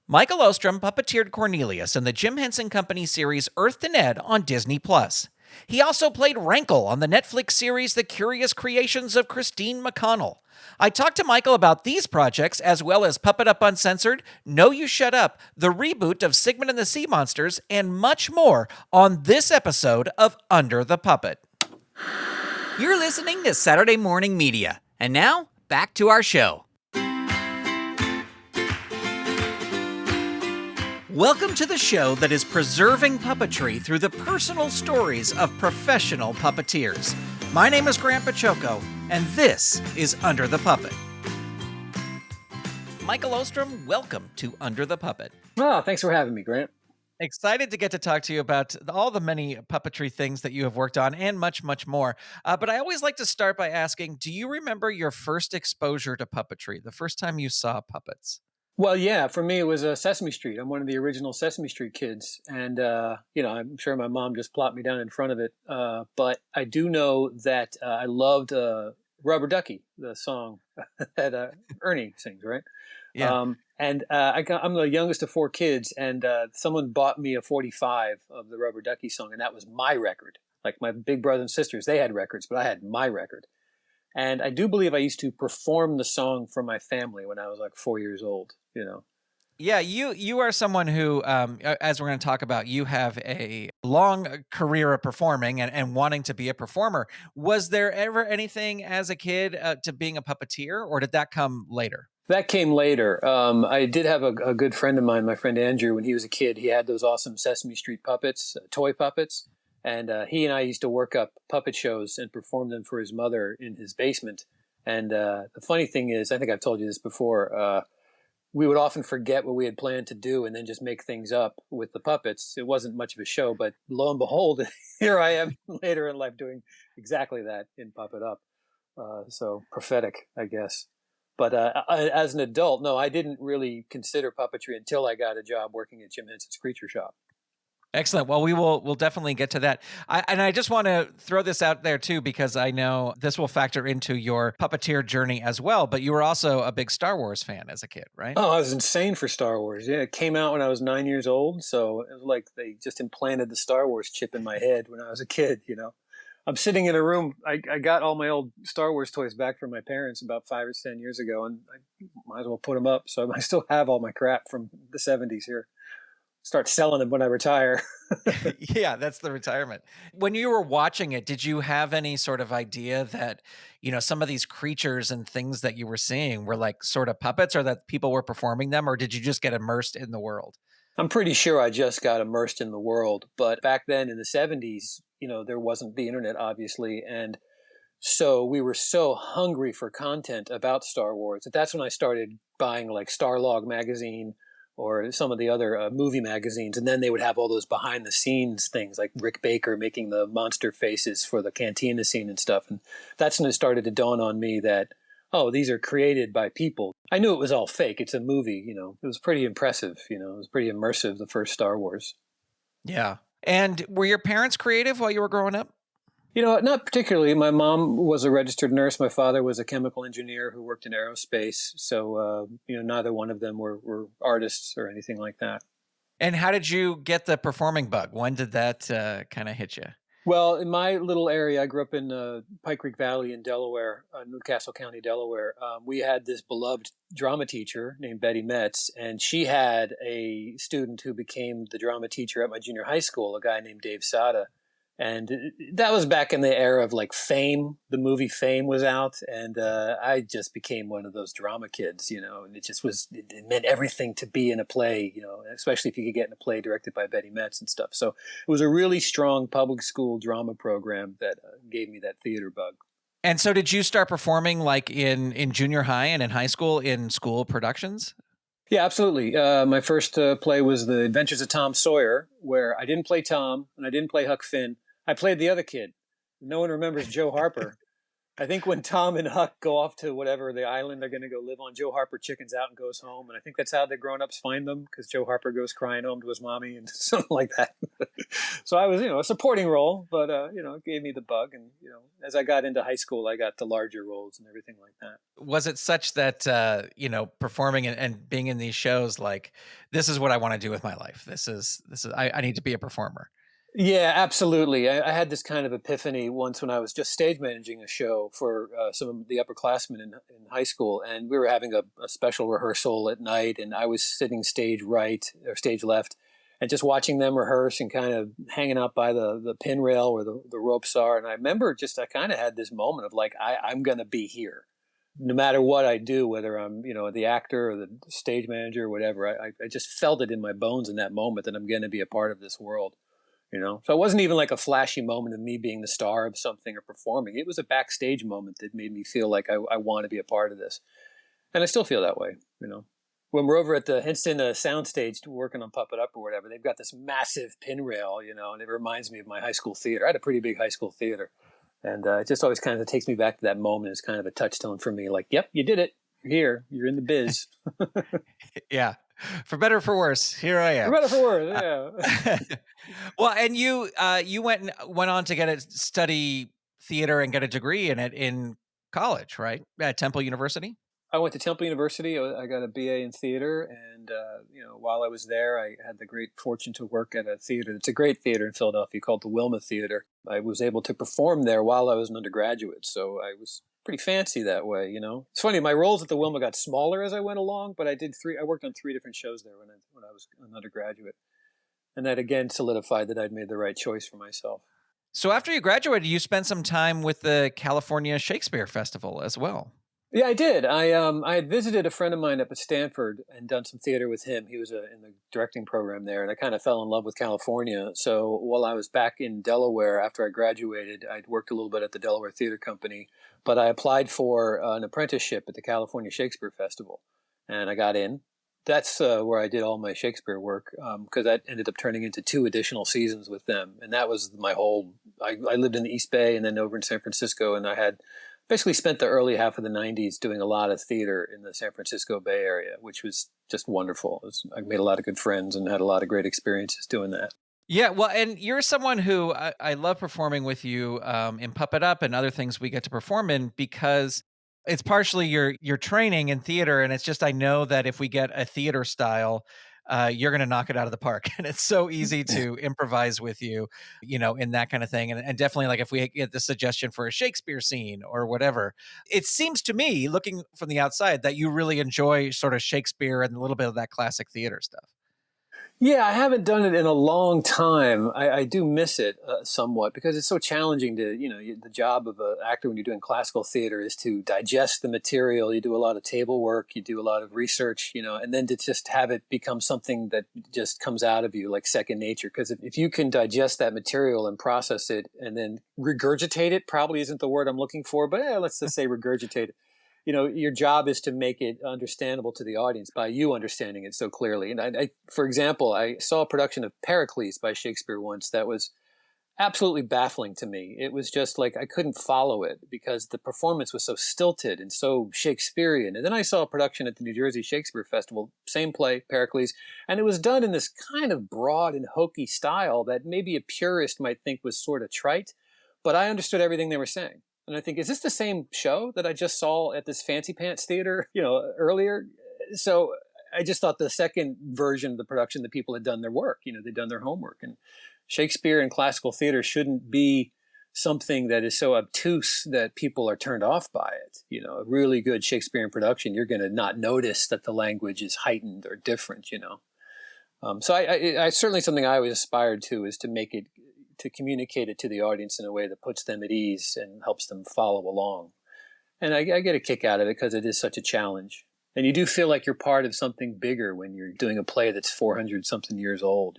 Michael Ostrom puppeteered Cornelius in the Jim Henson Company series Earth to Ned on Disney+. He also played Rankle on the Netflix series The Curious Creations of Christine McConnell. I talked to Michael about these projects as well as Puppet Up Uncensored, No You Shut Up, the reboot of Sigmund and the Sea Monsters, and much more on this episode of Under the Puppet. You're listening to Saturday Morning Media. And now, back to our show. Welcome to the show that is preserving puppetry through the personal stories of professional puppeteers. My name is Grant Pachoco, and this is Under the Puppet. Michael Ostrom, welcome to Under the Puppet. Oh, thanks for having me, Grant. Excited to get to talk to you about all the many puppetry things that you have worked on and much, much more. But I always like to start by asking, do you remember your first exposure to puppetry, the first time you saw puppets? Well, yeah, for me, it was Sesame Street. I'm one of the original Sesame Street kids. And, I'm sure my mom just plopped me down in front of it. But I do know that I loved Rubber Ducky, the song that Ernie sings, right? Yeah. I'm the youngest of four kids, and someone bought me a 45 of the Rubber Ducky song, and that was my record. Like my big brothers and sisters, they had records, but I had my record. And I do believe I used to perform the song for my family when I was like 4 years old, Yeah, you are someone who, as we're going to talk about, you have a long career of performing and wanting to be a performer. Was there ever anything as a kid to being a puppeteer, or did that come later? That came later. I did have a good friend of mine, my friend Andrew, when he was a kid. He had those awesome Sesame Street puppets, toy puppets. And he and I used to work up puppet shows and perform them for his mother in his basement. And the funny thing is, I think I've told you this before, we would often forget what we had planned to do and then just make things up with the puppets. It wasn't much of a show, but lo and behold, here I am later in life doing exactly that in Puppet Up. So prophetic, I guess. But as an adult, no, I didn't really consider puppetry until I got a job working at Jim Henson's Creature Shop. Excellent. Well, we'll definitely get to that. I just want to throw this out there too, because I know this will factor into your puppeteer journey as well. But you were also a big Star Wars fan as a kid, right? Oh, I was insane for Star Wars. Yeah, it came out when I was 9 years old, so it was like they just implanted the Star Wars chip in my head when I was a kid. I'm sitting in a room. I got all my old Star Wars toys back from my parents about 5 or 10 years ago, and I might as well put them up. So I still have all my crap from the 70s here. Start selling them when I retire. Yeah, that's the retirement. When you were watching it, did you have any sort of idea that, some of these creatures and things that you were seeing were like sort of puppets, or that people were performing them, or did you just get immersed in the world? I'm pretty sure I just got immersed in the world. But back then in the 70s, there wasn't the internet, obviously. And so we were so hungry for content about Star Wars that's when I started buying like Starlog magazine or some of the other movie magazines. And then they would have all those behind the scenes things like Rick Baker making the monster faces for the cantina scene and stuff. And that's when it started to dawn on me that, oh, these are created by people. I knew it was all fake. It's a movie, It was pretty impressive, It was pretty immersive, the first Star Wars. Yeah. And were your parents creative while you were growing up? Not particularly. My mom was a registered nurse. My father was a chemical engineer who worked in aerospace. So, neither one of them were artists or anything like that. And how did you get the performing bug? When did that kind of hit you? Well, in my little area, I grew up in Pike Creek Valley in Delaware, Newcastle County, Delaware. We had this beloved drama teacher named Betty Metz, and she had a student who became the drama teacher at my junior high school, a guy named Dave Sada. And that was back in the era of like Fame. The movie Fame was out, and I just became one of those drama kids, and it meant everything to be in a play, especially if you could get in a play directed by Betty Metz and stuff. So it was a really strong public school drama program that gave me that theater bug. And so did you start performing like in junior high and in high school in school productions? Yeah, absolutely. My first play was The Adventures of Tom Sawyer, where I didn't play Tom and I didn't play Huck Finn. I played the other kid. No one remembers Joe Harper. I think when Tom and Huck go off to whatever the island they're going to go live on, Joe Harper chickens out and goes home, and I think that's how the grown-ups find them because Joe Harper goes crying home to his mommy and something like that. So I was, a supporting role, but it gave me the bug, and as I got into high school, I got the larger roles and everything like that. Was it such that performing and being in these shows, like, this is what I want to do with my life? This is I need to be a performer. Yeah, absolutely. I had this kind of epiphany once when I was just stage managing a show for some of the upperclassmen in high school, and we were having a special rehearsal at night, and I was sitting stage right or stage left, and just watching them rehearse and kind of hanging out by the pin rail where the ropes are. And I remember I kind of had this moment of like, I'm going to be here. No matter what I do, whether I'm, the actor or the stage manager or whatever, I just felt it in my bones in that moment that I'm going to be a part of this world. So it wasn't even like a flashy moment of me being the star of something or performing. It was a backstage moment that made me feel like I want to be a part of this. And I still feel that way. When we're over at the Henston soundstage working on Puppet Up or whatever, they've got this massive pin rail, and it reminds me of my high school theater. I had a pretty big high school theater. And it just always kind of takes me back to that moment as kind of a touchstone for me. Like, yep, you did it. You're here. You're in the biz. Yeah. For better or for worse, here I For am. better or for worse, yeah. Well, and you went on to study theater and get a degree in it in college, right? At Temple University? I went to Temple University. I got a BA in theater, and while I was there, I had the great fortune to work at a theater. It's a great theater in Philadelphia called the Wilma Theater. I was able to perform there while I was an undergraduate, so I was pretty fancy that way. It's funny. My roles at the Wilma got smaller as I went along, but I did three. I worked on three different shows there when I was an undergraduate, and that again solidified that I'd made the right choice for myself. So after you graduated, you spent some time with the California Shakespeare Festival as well. Yeah, I did. I had visited a friend of mine up at Stanford and done some theater with him. He was in the directing program there, and I kind of fell in love with California. So while I was back in Delaware after I graduated, I'd worked a little bit at the Delaware Theater Company, but I applied for an apprenticeship at the California Shakespeare Festival, and I got in. That's where I did all my Shakespeare work because that ended up turning into 2 additional seasons with them, and that was my whole. I lived in the East Bay and then over in San Francisco, and I had basically spent the early half of the 90s doing a lot of theater in the San Francisco Bay Area, which was just wonderful. I made a lot of good friends and had a lot of great experiences doing that. Yeah, well, and you're someone who I love performing with you in Puppet Up and other things we get to perform in because it's partially your training in theater, and it's just I know that if we get a theater style, you're going to knock it out of the park, and it's so easy to improvise with you, in that kind of thing, and definitely like if we get the suggestion for a Shakespeare scene or whatever, it seems to me, looking from the outside, that you really enjoy sort of Shakespeare and a little bit of that classic theater stuff. Yeah, I haven't done it in a long time. I do miss it somewhat because it's so challenging to, the job of an actor when you're doing classical theater is to digest the material. You do a lot of table work, you do a lot of research, and then to just have it become something that just comes out of you like second nature. Because if you can digest that material and process it and then regurgitate it, probably isn't the word I'm looking for, but let's just say regurgitate it. Your job is to make it understandable to the audience by you understanding it so clearly. And for example, I saw a production of Pericles by Shakespeare once that was absolutely baffling to me. It was just like I couldn't follow it because the performance was so stilted and so Shakespearean. And then I saw a production at the New Jersey Shakespeare Festival, same play, Pericles, and it was done in this kind of broad and hokey style that maybe a purist might think was sort of trite, but I understood everything they were saying. And I think, is this the same show that I just saw at this Fancy Pants Theater, earlier? So I just thought the second version of the production, the people had done their work, they'd done their homework. And Shakespeare and classical theater shouldn't be something that is so obtuse that people are turned off by it. A really good Shakespearean production, you're going to not notice that the language is heightened or different. So I certainly something I always aspired to is to make it, to communicate it to the audience in a way that puts them at ease and helps them follow along. And I get a kick out of it because it is such a challenge. And you do feel like you're part of something bigger when you're doing a play that's 400 something years old,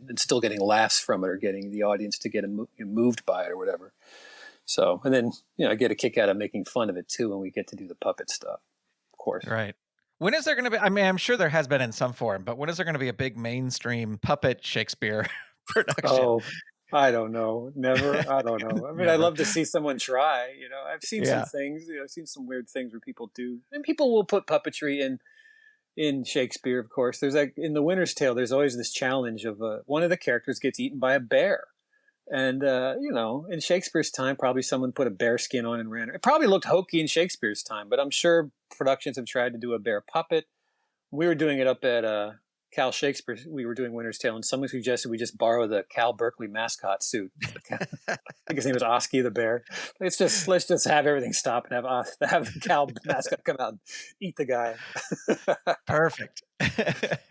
and still getting laughs from it or getting the audience to get moved by it or whatever. So, and then, I get a kick out of making fun of it too when we get to do the puppet stuff, of course. Right. When is there going to be, I mean, I'm sure there has been in some form, but when is there going to be a big mainstream puppet Shakespeare production? Oh, I don't know. Never. I don't know. I mean, I'd Never. love to see someone try. I've seen some Yeah. things. I've seen some weird things where people do, and people will put puppetry in Shakespeare. Of course, there's like in The Winter's Tale. There's always this challenge of one of the characters gets eaten by a bear, and in Shakespeare's time, probably someone put a bear skin on and ran it. It probably looked hokey in Shakespeare's time, but I'm sure productions have tried to do a bear puppet. We were doing it up at Cal Shakespeare. We were doing Winter's Tale, and someone suggested we just borrow the Cal Berkeley mascot suit. I think his name was Oski the bear. Let's just have everything stop and have the Cal mascot come out and eat the guy. Perfect.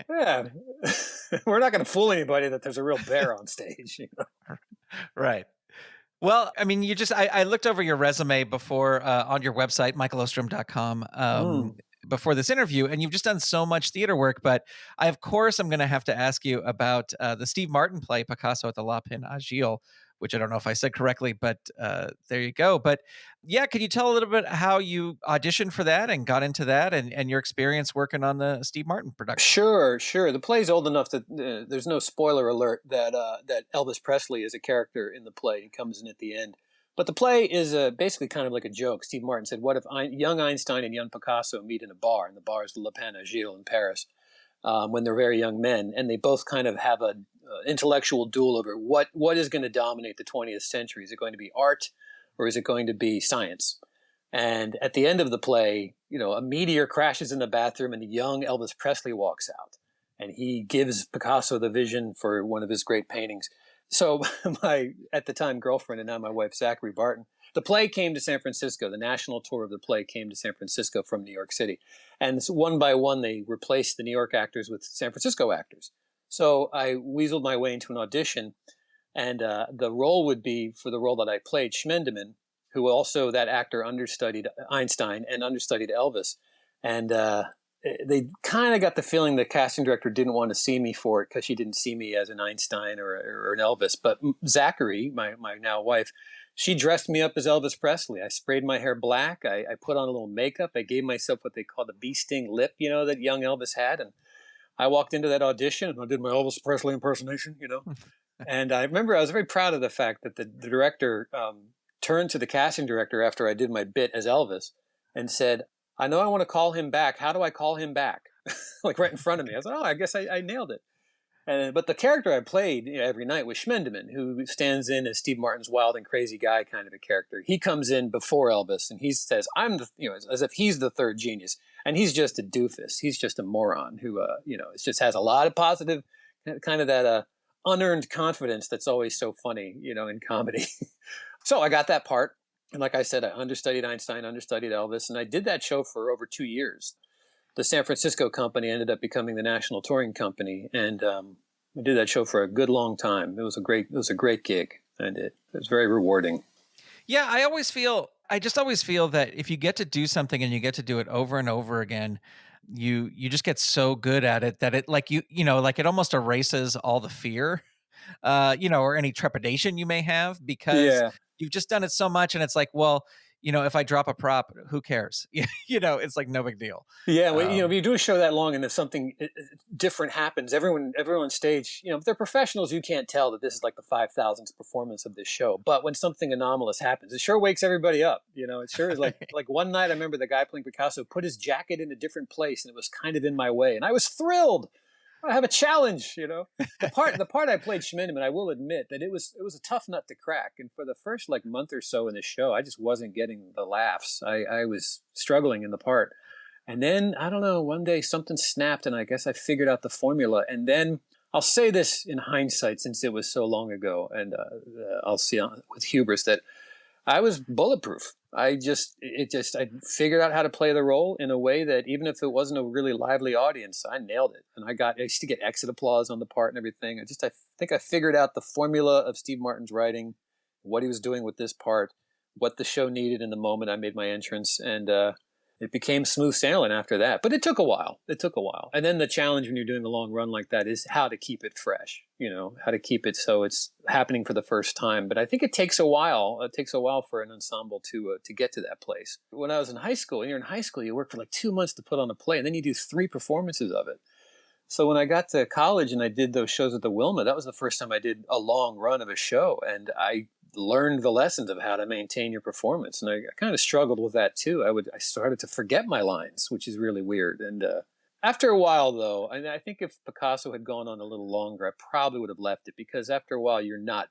Yeah, we're not going to fool anybody that there's a real bear on stage. Right. Well, I mean, I looked over your resume before on your website, michaelostrom.com, Mm. before this interview, and you've just done so much theater work. But of course, I'm going to have to ask you about the Steve Martin play, Picasso at the La Pin Agile, which I don't know if I said correctly, but there you go. But yeah, could you tell a little bit how you auditioned for that and got into that and your experience working on the Steve Martin production? Sure, sure. The play's old enough that there's no spoiler alert that Elvis Presley is a character in the play. He comes in at the end. But the play is basically kind of like a joke. Steve Martin said, "What if young Einstein and young Picasso meet in a bar?" And the bar is the Le Pen Agile in Paris when they're very young men, and they both kind of have a intellectual duel over what is going to dominate the 20th century. Is it going to be art, or is it going to be science? And at the end of the play, a meteor crashes in the bathroom and young Elvis Presley walks out and he gives Picasso the vision for one of his great paintings. So my, at the time, girlfriend and now my wife, Zachary Barton, the play came to San Francisco. The national tour of the play came to San Francisco from New York City. And so one by one, they replaced the New York actors with San Francisco actors. So I weaseled my way into an audition, and the role would be for the role that I played, Schmendeman, who also that actor understudied Einstein and understudied Elvis. And they kind of got the feeling the casting director didn't want to see me for it because she didn't see me as an Einstein or an Elvis. But Zachary, my now wife, she dressed me up as Elvis Presley. I sprayed my hair black. I put on a little makeup. I gave myself what they call the bee sting lip, that young Elvis had. And I walked into that audition and I did my Elvis Presley impersonation. And I remember I was very proud of the fact that the director turned to the casting director after I did my bit as Elvis and said, "I know I want to call him back. How do I call him back?" Like right in front of me. I was like, "Oh, I guess I nailed it." But the character I played every night was Schmendeman, who stands in as Steve Martin's wild and crazy guy kind of a character. He comes in before Elvis and he says, as if he's the third genius. And he's just a doofus. He's just a moron who, just has a lot of positive, kind of that unearned confidence that's always so funny, in comedy. So I got that part. And like I said, I understudied Einstein, understudied Elvis, and I did that show for over 2 years. The San Francisco company ended up becoming the national touring company, and I did that show for a good long time. It was a great gig, and it was very rewarding. Yeah, I just always feel that if you get to do something and you get to do it over and over again, you just get so good at it that it like like it almost erases all the fear, or any trepidation you may have because Yeah. you've just done it so much and it's like, well, if I drop a prop, who cares? It's like no big deal. Yeah, well, if Um, you do a show that long and if something different happens, everyone on stage, if they're professionals, you can't tell that this is like the 5,000th performance of this show. But when something anomalous happens, it sure wakes everybody up. It sure is like one night I remember the guy playing Picasso put his jacket in a different place and it was kind of in my way, and I was thrilled. I have a challenge. The part I played Schmindeman, I will admit that it was a tough nut to crack, and for the first like month or so in the show, I just wasn't getting the laughs. I was struggling in the part. And then, I don't know, one day something snapped and I guess I figured out the formula. And then I'll say this in hindsight since it was so long ago, and I'll see with hubris that I was bulletproof. I figured out how to play the role in a way that even if it wasn't a really lively audience, I nailed it. And I used to get exit applause on the part and everything. I think I figured out the formula of Steve Martin's writing, what he was doing with this part, what the show needed in the moment I made my entrance. And, it became smooth sailing after that, but it took a while. And then the challenge when you're doing a long run like that is how to keep it fresh, how to keep it so it's happening for the first time. But I think it takes a while. It takes a while for an ensemble to get to that place. When I was in high school, you work for like 2 months to put on a play and then you do 3 performances of it. So when I got to college and I did those shows at the Wilma, that was the first time I did a long run of a show, and I learned the lessons of how to maintain your performance. And I kind of struggled with that too. I started to forget my lines, which is really weird. And after a while, though, and I think if Picasso had gone on a little longer, I probably would have left it, because after a while, you're not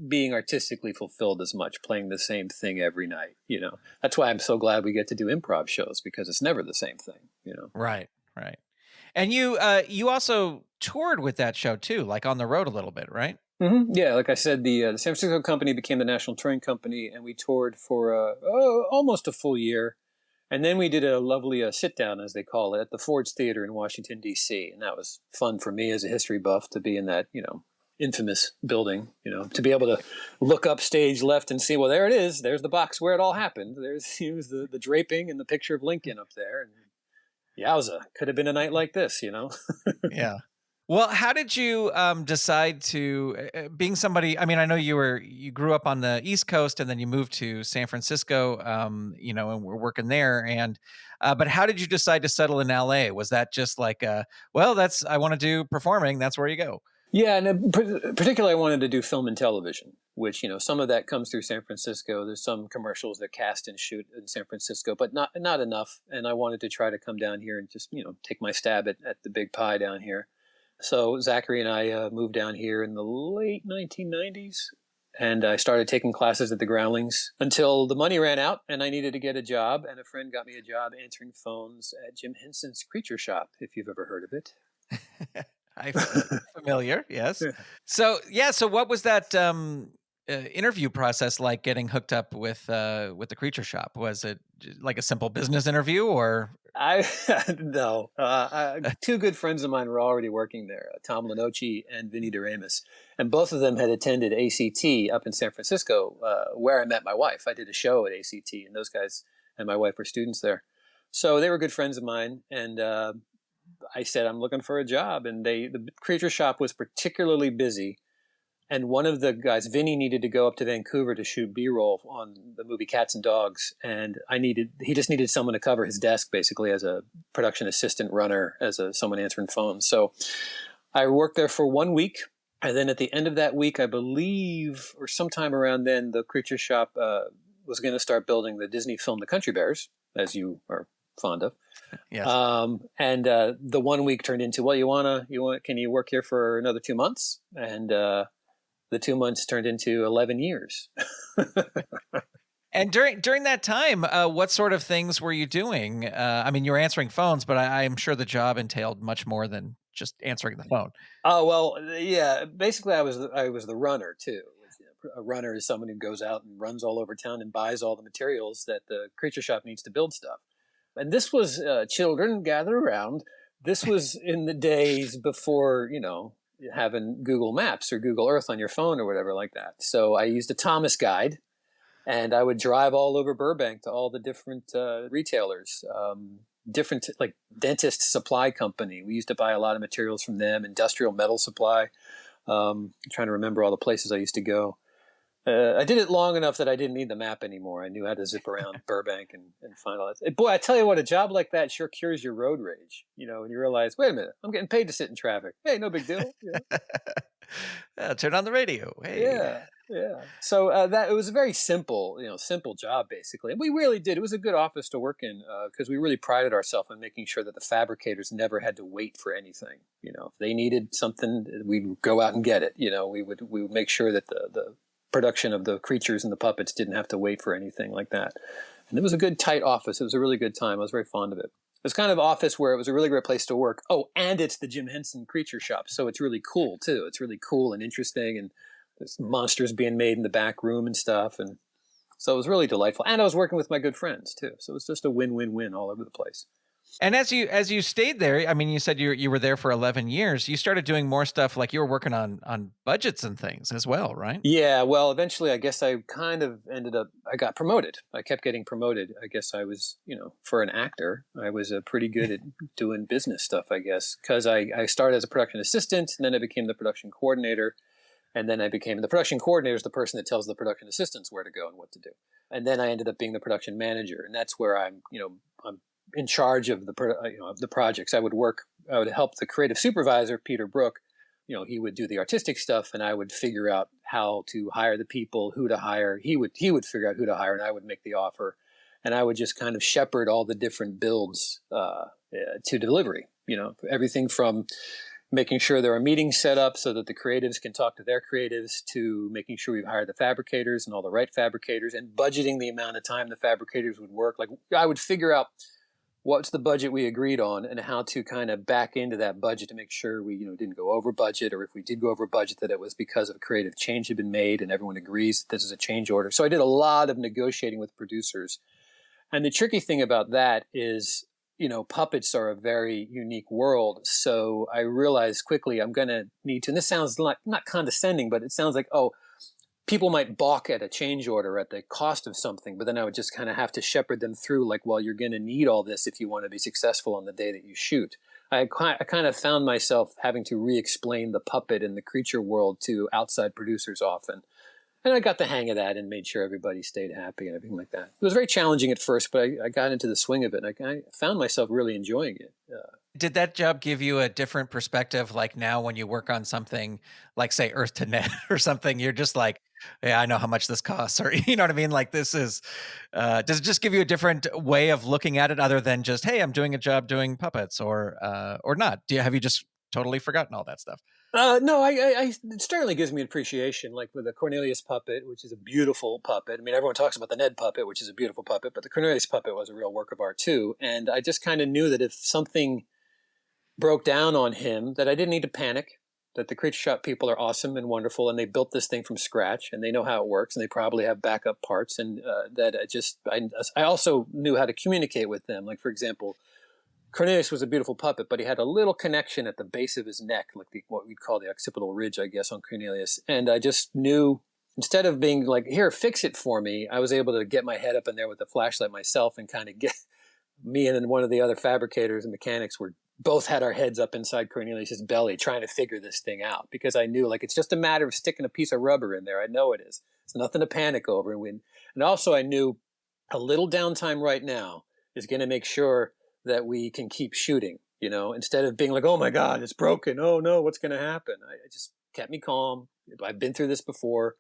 being artistically fulfilled as much playing the same thing every night. That's why I'm so glad we get to do improv shows, because it's never the same thing. Right, right. And you also toured with that show too, like on the road a little bit, right? Yeah, like I said, the San Francisco company became the National Touring Company, and we toured for almost a full year. And then we did a lovely sit down, as they call it, at the Ford's Theater in Washington, D.C. And that was fun for me as a history buff to be in that, infamous building, to be able to look up stage left and see, well, there it is. There's the box where it all happened. There's the draping and the picture of Lincoln up there. And yowza, could have been a night like this. Yeah. Well, how did you decide to being somebody? I mean, I know you grew up on the East Coast and then you moved to San Francisco, and we're working there. And but how did you decide to settle in LA? Was that just like, well, that's I want to do performing. That's where you go. Yeah, and particularly I wanted to do film and television, which, some of that comes through San Francisco. There's some commercials that cast and shoot in San Francisco, but not enough. And I wanted to try to come down here and just, take my stab at the big pie down here. So Zachary and I moved down here in the late 1990s, and I started taking classes at the Groundlings until the money ran out and I needed to get a job. And a friend got me a job answering phones at Jim Henson's Creature Shop, if you've ever heard of it. I'm familiar, yes. So yeah, so what was that interview process like? Getting hooked up with the Creature Shop? Was it like a simple business interview, or I no. Two good friends of mine were already working there, Tom Lenoci and Vinny DeRamus, and both of them had attended ACT up in San Francisco, where I met my wife. I did a show at ACT, and those guys and my wife were students there, so they were good friends of mine. And I said, I'm looking for a job, and the Creature Shop was particularly busy. And one of the guys, Vinny, needed to go up to Vancouver to shoot B-roll on the movie Cats and Dogs. And he just needed someone to cover his desk, basically, as a production assistant runner, as someone answering phones. So I worked there for 1 week. And then at the end of that week, I believe, or sometime around then, the Creature Shop was going to start building the Disney film, The Country Bears, as you are fond of. yes? And the 1 week turned into, well, can you work here for another 2 months? And the 2 months turned into 11 years. And during that time, what sort of things were you doing? I mean, you were answering phones, but I'm sure the job entailed much more than just answering the phone. Oh, well, yeah. Basically, I was the runner too. A runner is someone who goes out and runs all over town and buys all the materials that the Creature Shop needs to build stuff. And this was children gather around. This was in the days before having Google Maps or Google Earth on your phone or whatever like that. So I used a Thomas guide, and I would drive all over Burbank to all the different retailers, different like Dentist Supply Company. We used to buy a lot of materials from them. Industrial Metal Supply. I'm trying to remember all the places I used to go. I did it long enough that I didn't need the map anymore. I knew how to zip around Burbank and find all that. Boy, I tell you what, a job like that sure cures your road rage. And you realize, wait a minute, I'm getting paid to sit in traffic. Hey, no big deal. Turn on the radio. Hey. Yeah. So that it was a very simple job basically. And we really did. It was a good office to work in because we really prided ourselves on making sure that the fabricators never had to wait for anything. If they needed something, we'd go out and get it. We would make sure that the production of the creatures and the puppets didn't have to wait for anything like that. And it was a good, tight office. It was a really good time. I was very fond of it. It was kind of office where it was a really great place to work. Oh, and it's the Jim Henson Creature Shop, so it's really cool too. It's really cool and interesting, and there's monsters being made in the back room and stuff. And so it was really delightful. And I was working with my good friends too, so it was just a win-win-win all over the place. And as you stayed there, I mean, you said you were there for 11 years. You started doing more stuff, like you were working on budgets and things as well, right? Yeah, well, eventually I guess I kind of I got promoted. I kept getting promoted. I guess I was, for an actor, I was pretty good at doing business stuff, I guess, because I started as a production assistant, and then I became the production coordinator. And then I became the production coordinator, is the person that tells the production assistants where to go and what to do. And then I ended up being the production manager. And that's where I'm in charge of of the projects. I would help the creative supervisor, Peter Brook. He would do the artistic stuff, and I would figure out how to hire the people, who to hire. He would figure out who to hire, and I would make the offer, and I would just kind of shepherd all the different builds to delivery. Everything from making sure there are meetings set up so that the creatives can talk to their creatives, to making sure we've hired the fabricators and all the right fabricators, and budgeting the amount of time the fabricators would work. Like, I would figure out what's the budget we agreed on and how to kind of back into that budget to make sure we didn't go over budget, or if we did go over budget, that it was because of a creative change had been made and everyone agrees that this is a change order. So I did a lot of negotiating with producers. And the tricky thing about that is, puppets are a very unique world. So I realized quickly I'm going to need to, and this sounds like not condescending, but it sounds like, oh, people might balk at a change order at the cost of something, but then I would just kind of have to shepherd them through, like, well, you're going to need all this if you want to be successful on the day that you shoot. I kind of found myself having to re-explain the puppet and the creature world to outside producers often. And I got the hang of that and made sure everybody stayed happy and everything like that. It was very challenging at first, but I got into the swing of it, and I found myself really enjoying it. Did that job give you a different perspective? Like now, when you work on something like, say, Earth to Net or something, you're just like, yeah, I know how much this costs, or you know what I mean? Like, this is, does it just give you a different way of looking at it, other than just, hey, I'm doing a job doing puppets, or not? Have you just totally forgotten all that stuff? No, it certainly gives me an appreciation, like with the Cornelius puppet, which is a beautiful puppet. I mean, everyone talks about the Ned puppet, which is a beautiful puppet, but the Cornelius puppet was a real work of art too. And I just kind of knew that if something broke down on him, that I didn't need to panic, that the Creature Shop people are awesome and wonderful, and they built this thing from scratch, and they know how it works, and they probably have backup parts, and that I also knew how to communicate with them. Like, for example, Cornelius was a beautiful puppet, but he had a little connection at the base of his neck, like what we'd call the occipital ridge, I guess, on Cornelius. And I just knew, instead of being like, here, fix it for me, I was able to get my head up in there with the flashlight myself and kind of get me, and then one of the other fabricators and mechanics were both had our heads up inside Cornelius's belly trying to figure this thing out, because I knew, like, it's just a matter of sticking a piece of rubber in there. I know it is. It's nothing to panic over. And also I knew a little downtime right now is going to make sure that we can keep shooting, instead of being like, oh my God, it's broken. Oh no, what's going to happen? I just kept me calm. I've been through this before.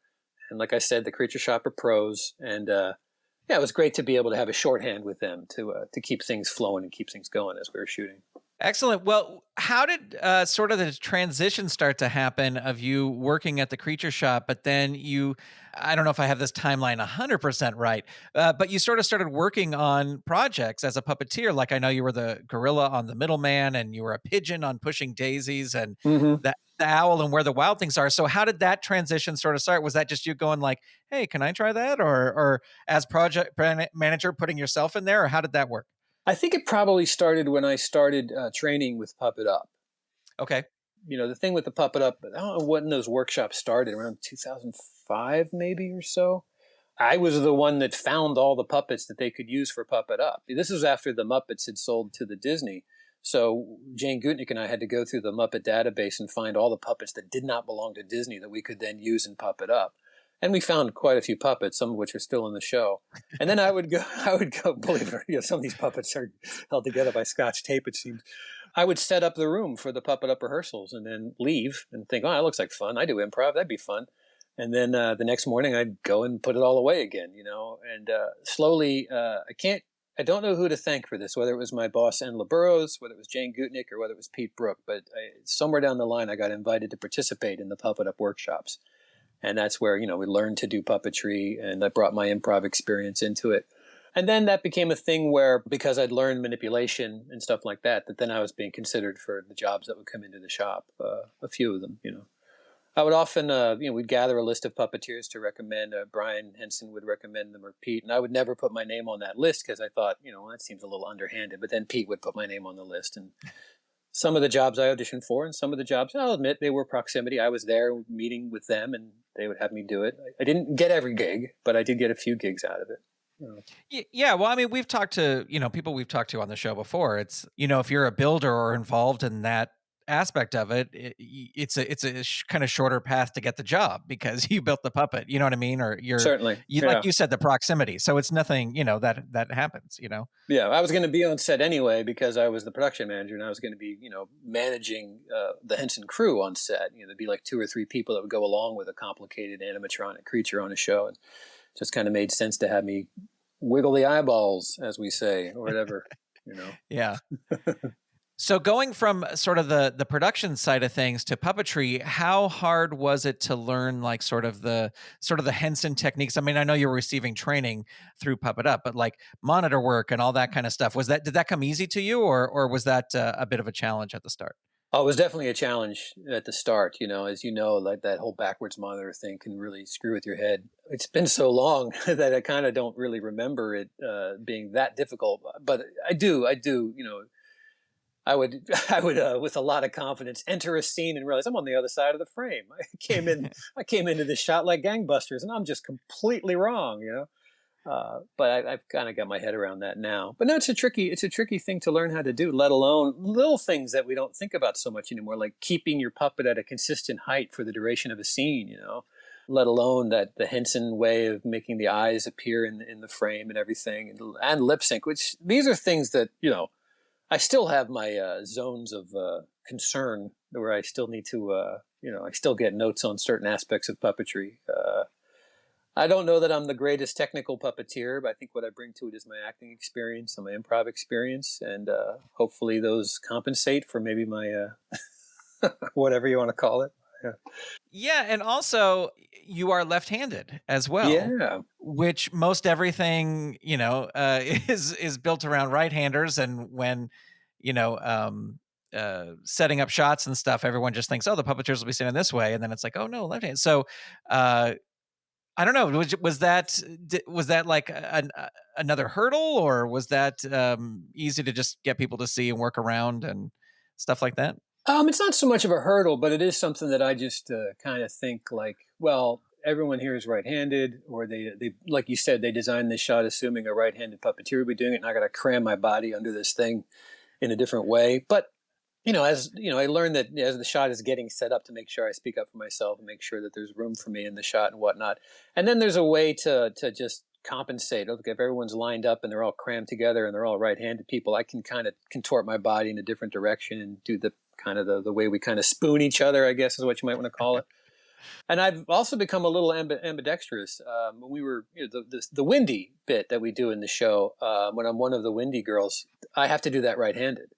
And like I said, the Creature Shop are pros. And yeah, it was great to be able to have a shorthand with them to keep things flowing and keep things going as we were shooting. Excellent. Well, how did sort of the transition start to happen of you working at the Creature Shop, but then I don't know if I have this timeline 100% right, but you sort of started working on projects as a puppeteer. Like, I know you were the gorilla on The Middleman, and you were a pigeon on Pushing Daisies, and Mm-hmm. the owl and Where the Wild Things Are. So how did that transition sort of start? Was that just you going like, hey, can I try that? Or as project manager putting yourself in there, or how did that work? I think it probably started when I started training with Puppet Up. Okay. The thing with the Puppet Up, I don't know when those workshops started, around 2005 maybe or so. I was the one that found all the puppets that they could use for Puppet Up. This was after the Muppets had sold to the Disney. So Jane Gutnick and I had to go through the Muppet database and find all the puppets that did not belong to Disney that we could then use in Puppet Up. And we found quite a few puppets, some of which are still in the show. And then I would go, believe it or not, some of these puppets are held together by Scotch tape, it seems. I would set up the room for the Puppet Up rehearsrsals and then leave and think, oh, that looks like fun. I do improv. That'd be fun. And then the next morning I'd go and put it all away again, and slowly, I don't know who to thank for this, whether it was my boss, Angela Burroughs, whether it was Jane Gutnick, or whether it was Pete Brook, but somewhere down the line, I got invited to participate in the Puppet Up workshops. And that's where, we learned to do puppetry, and I brought my improv experience into it. And then that became a thing where, because I'd learned manipulation and stuff like that, then I was being considered for the jobs that would come into the shop, a few of them. I would often, we'd gather a list of puppeteers to recommend. Brian Henson would recommend them, or Pete, and I would never put my name on that list because I thought, that seems a little underhanded. But then Pete would put my name on the list, and some of the jobs I auditioned for, and some of the jobs, I'll admit, they were proximity. I was there meeting with them, and they would have me do it. I didn't get every gig, but I did get a few gigs out of it. Yeah, well, I mean, we've talked to on the show before. It's, if you're a builder or involved in that aspect of it, it's a kind of shorter path to get the job because you built the puppet. You know what I mean? Or Certainly. you like Yeah. you said, the proximity. So it's nothing, that happens. Yeah, I was going to be on set anyway because I was the production manager and I was going to be, managing the Henson crew on set. There'd be like two or three people that would go along with a complicated animatronic creature on a show, and just kind of made sense to have me wiggle the eyeballs, as we say, or whatever, you know. Yeah. So going from sort of the production side of things to puppetry, how hard was it to learn like sort of the Henson techniques? I mean, I know you were receiving training through Puppet Up, but like monitor work and all that kind of stuff. Did that come easy to you, or was that a bit of a challenge at the start? Oh, it was definitely a challenge at the start, as you know, like that whole backwards monitor thing can really screw with your head. It's been so long that I kind of don't really remember it being that difficult, but I do, I would, with a lot of confidence, enter a scene and realize I'm on the other side of the frame. I came into this shot like gangbusters, and I'm just completely wrong. But I've kind of got my head around that now. But no, it's a tricky thing to learn how to do. Let alone little things that we don't think about so much anymore, like keeping your puppet at a consistent height for the duration of a scene. Let alone that the Henson way of making the eyes appear in the frame and everything, and lip sync. Which these are things that I still have my zones of concern where I still need to, I still get notes on certain aspects of puppetry. I don't know that I'm the greatest technical puppeteer, but I think what I bring to it is my acting experience and my improv experience, and hopefully those compensate for maybe my whatever you want to call it. Yeah. Yeah, and also you are left-handed as well, Yeah. which most everything, is built around right-handers, and when, setting up shots and stuff, everyone just thinks, "Oh, the puppeteers will be standing this way," and then it's like, "Oh, no, left hand." So, uh, I don't know, was that like another hurdle, or was that, easy to just get people to see and work around and stuff like that? It's not so much of a hurdle, but it is something that I just kind of think like, well, everyone here is right-handed, or they like you said, they designed this shot assuming a right-handed puppeteer would be doing it, and I got to cram my body under this thing in a different way. But as I learned that as the shot is getting set up to make sure I speak up for myself and make sure that there's room for me in the shot and whatnot. And then there's a way to just compensate. Look, if everyone's lined up and they're all crammed together and they're all right-handed people, I can kind of contort my body in a different direction and do the kind of the way we kind of spoon each other, I guess is what you might want to call it. And I've also become a little ambidextrous. When we were the windy bit that we do in the show, when I'm one of the windy girls, I have to do that right-handed.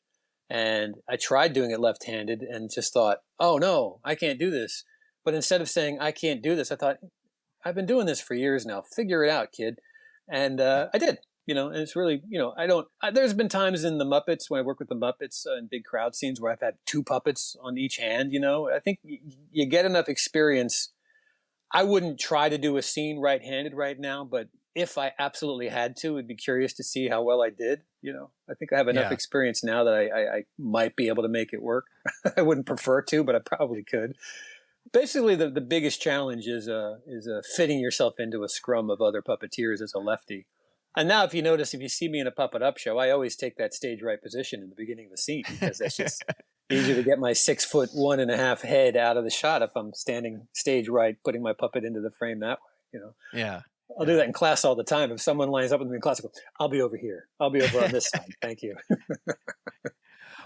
And I tried doing it left-handed and just thought, oh no, I can't do this. But instead of saying I can't do this, I thought, I've been doing this for years now. Figure it out, kid. And I did. And it's really, there's been times in the Muppets when I work with the Muppets in big crowd scenes where I've had two puppets on each hand. I think you get enough experience. I wouldn't try to do a scene right-handed right now, but if I absolutely had to, I'd be curious to see how well I did. I think I have enough Yeah. experience now that I might be able to make it work. I wouldn't prefer to, but I probably could. Basically, the biggest challenge is fitting yourself into a scrum of other puppeteers as a lefty. And now, if you see me in a Puppet Up show, I always take that stage right position in the beginning of the scene because that's just easier to get my 6'1.5" head out of the shot if I'm standing stage right, putting my puppet into the frame that way. Yeah. I'll do that in class all the time. If someone lines up with me in class, I go, I'll be over here. I'll be over on this side. Thank you.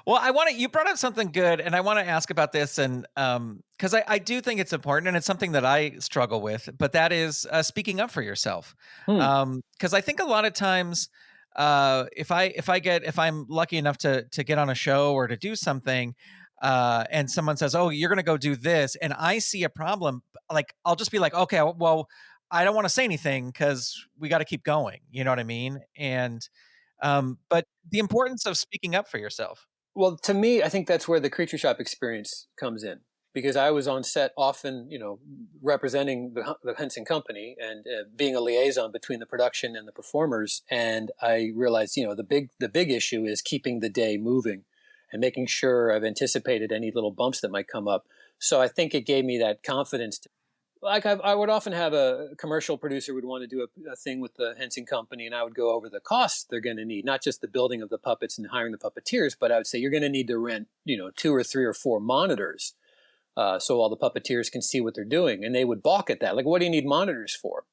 Well, you brought up something good, and I want to ask about this, and because I do think it's important, and it's something that I struggle with, but that is speaking up for yourself. Hmm. Because I think a lot of times, if I'm lucky enough to get on a show or to do something, and someone says, "Oh, you're going to go do this," and I see a problem, like I'll just be like, "Okay, well, I don't want to say anything because we got to keep going." You know what I mean? And but the importance of speaking up for yourself. Well, to me, I think that's where the Creature Shop experience comes in because I was on set often, representing the Henson Company and being a liaison between the production and the performers. And I realized, the big issue is keeping the day moving and making sure I've anticipated any little bumps that might come up. So I think it gave me that confidence like I would often have a commercial producer would want to do a thing with the Henson Company, and I would go over the costs they're going to need, not just the building of the puppets and hiring the puppeteers, but I would say you're going to need to rent, 2 or 3 or 4 monitors, so all the puppeteers can see what they're doing, and they would balk at that. Like, what do you need monitors for?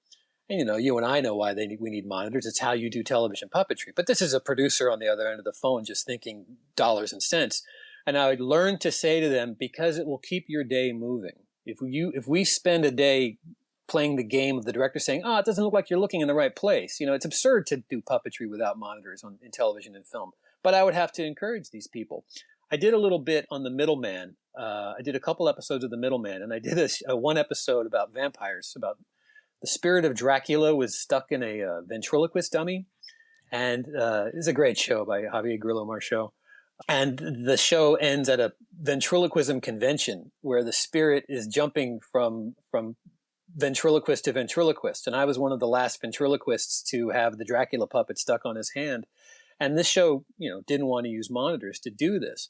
And you and I know why we need monitors. It's how you do television puppetry. But this is a producer on the other end of the phone just thinking dollars and cents. And I would learn to say to them, because it will keep your day moving. If we spend a day playing the game of the director saying, "Oh, it doesn't look like you're looking in the right place," it's absurd to do puppetry without monitors in television and film. But I would have to encourage these people. I did a little bit on The Middleman. I did a couple episodes of The Middleman, and I did a one episode about vampires, about the spirit of Dracula was stuck in a ventriloquist dummy. And it's a great show by Javier Grillo Marchó. And the show ends at a ventriloquism convention where the spirit is jumping from ventriloquist to ventriloquist. And I was one of the last ventriloquists to have the Dracula puppet stuck on his hand. And this show, didn't want to use monitors to do this.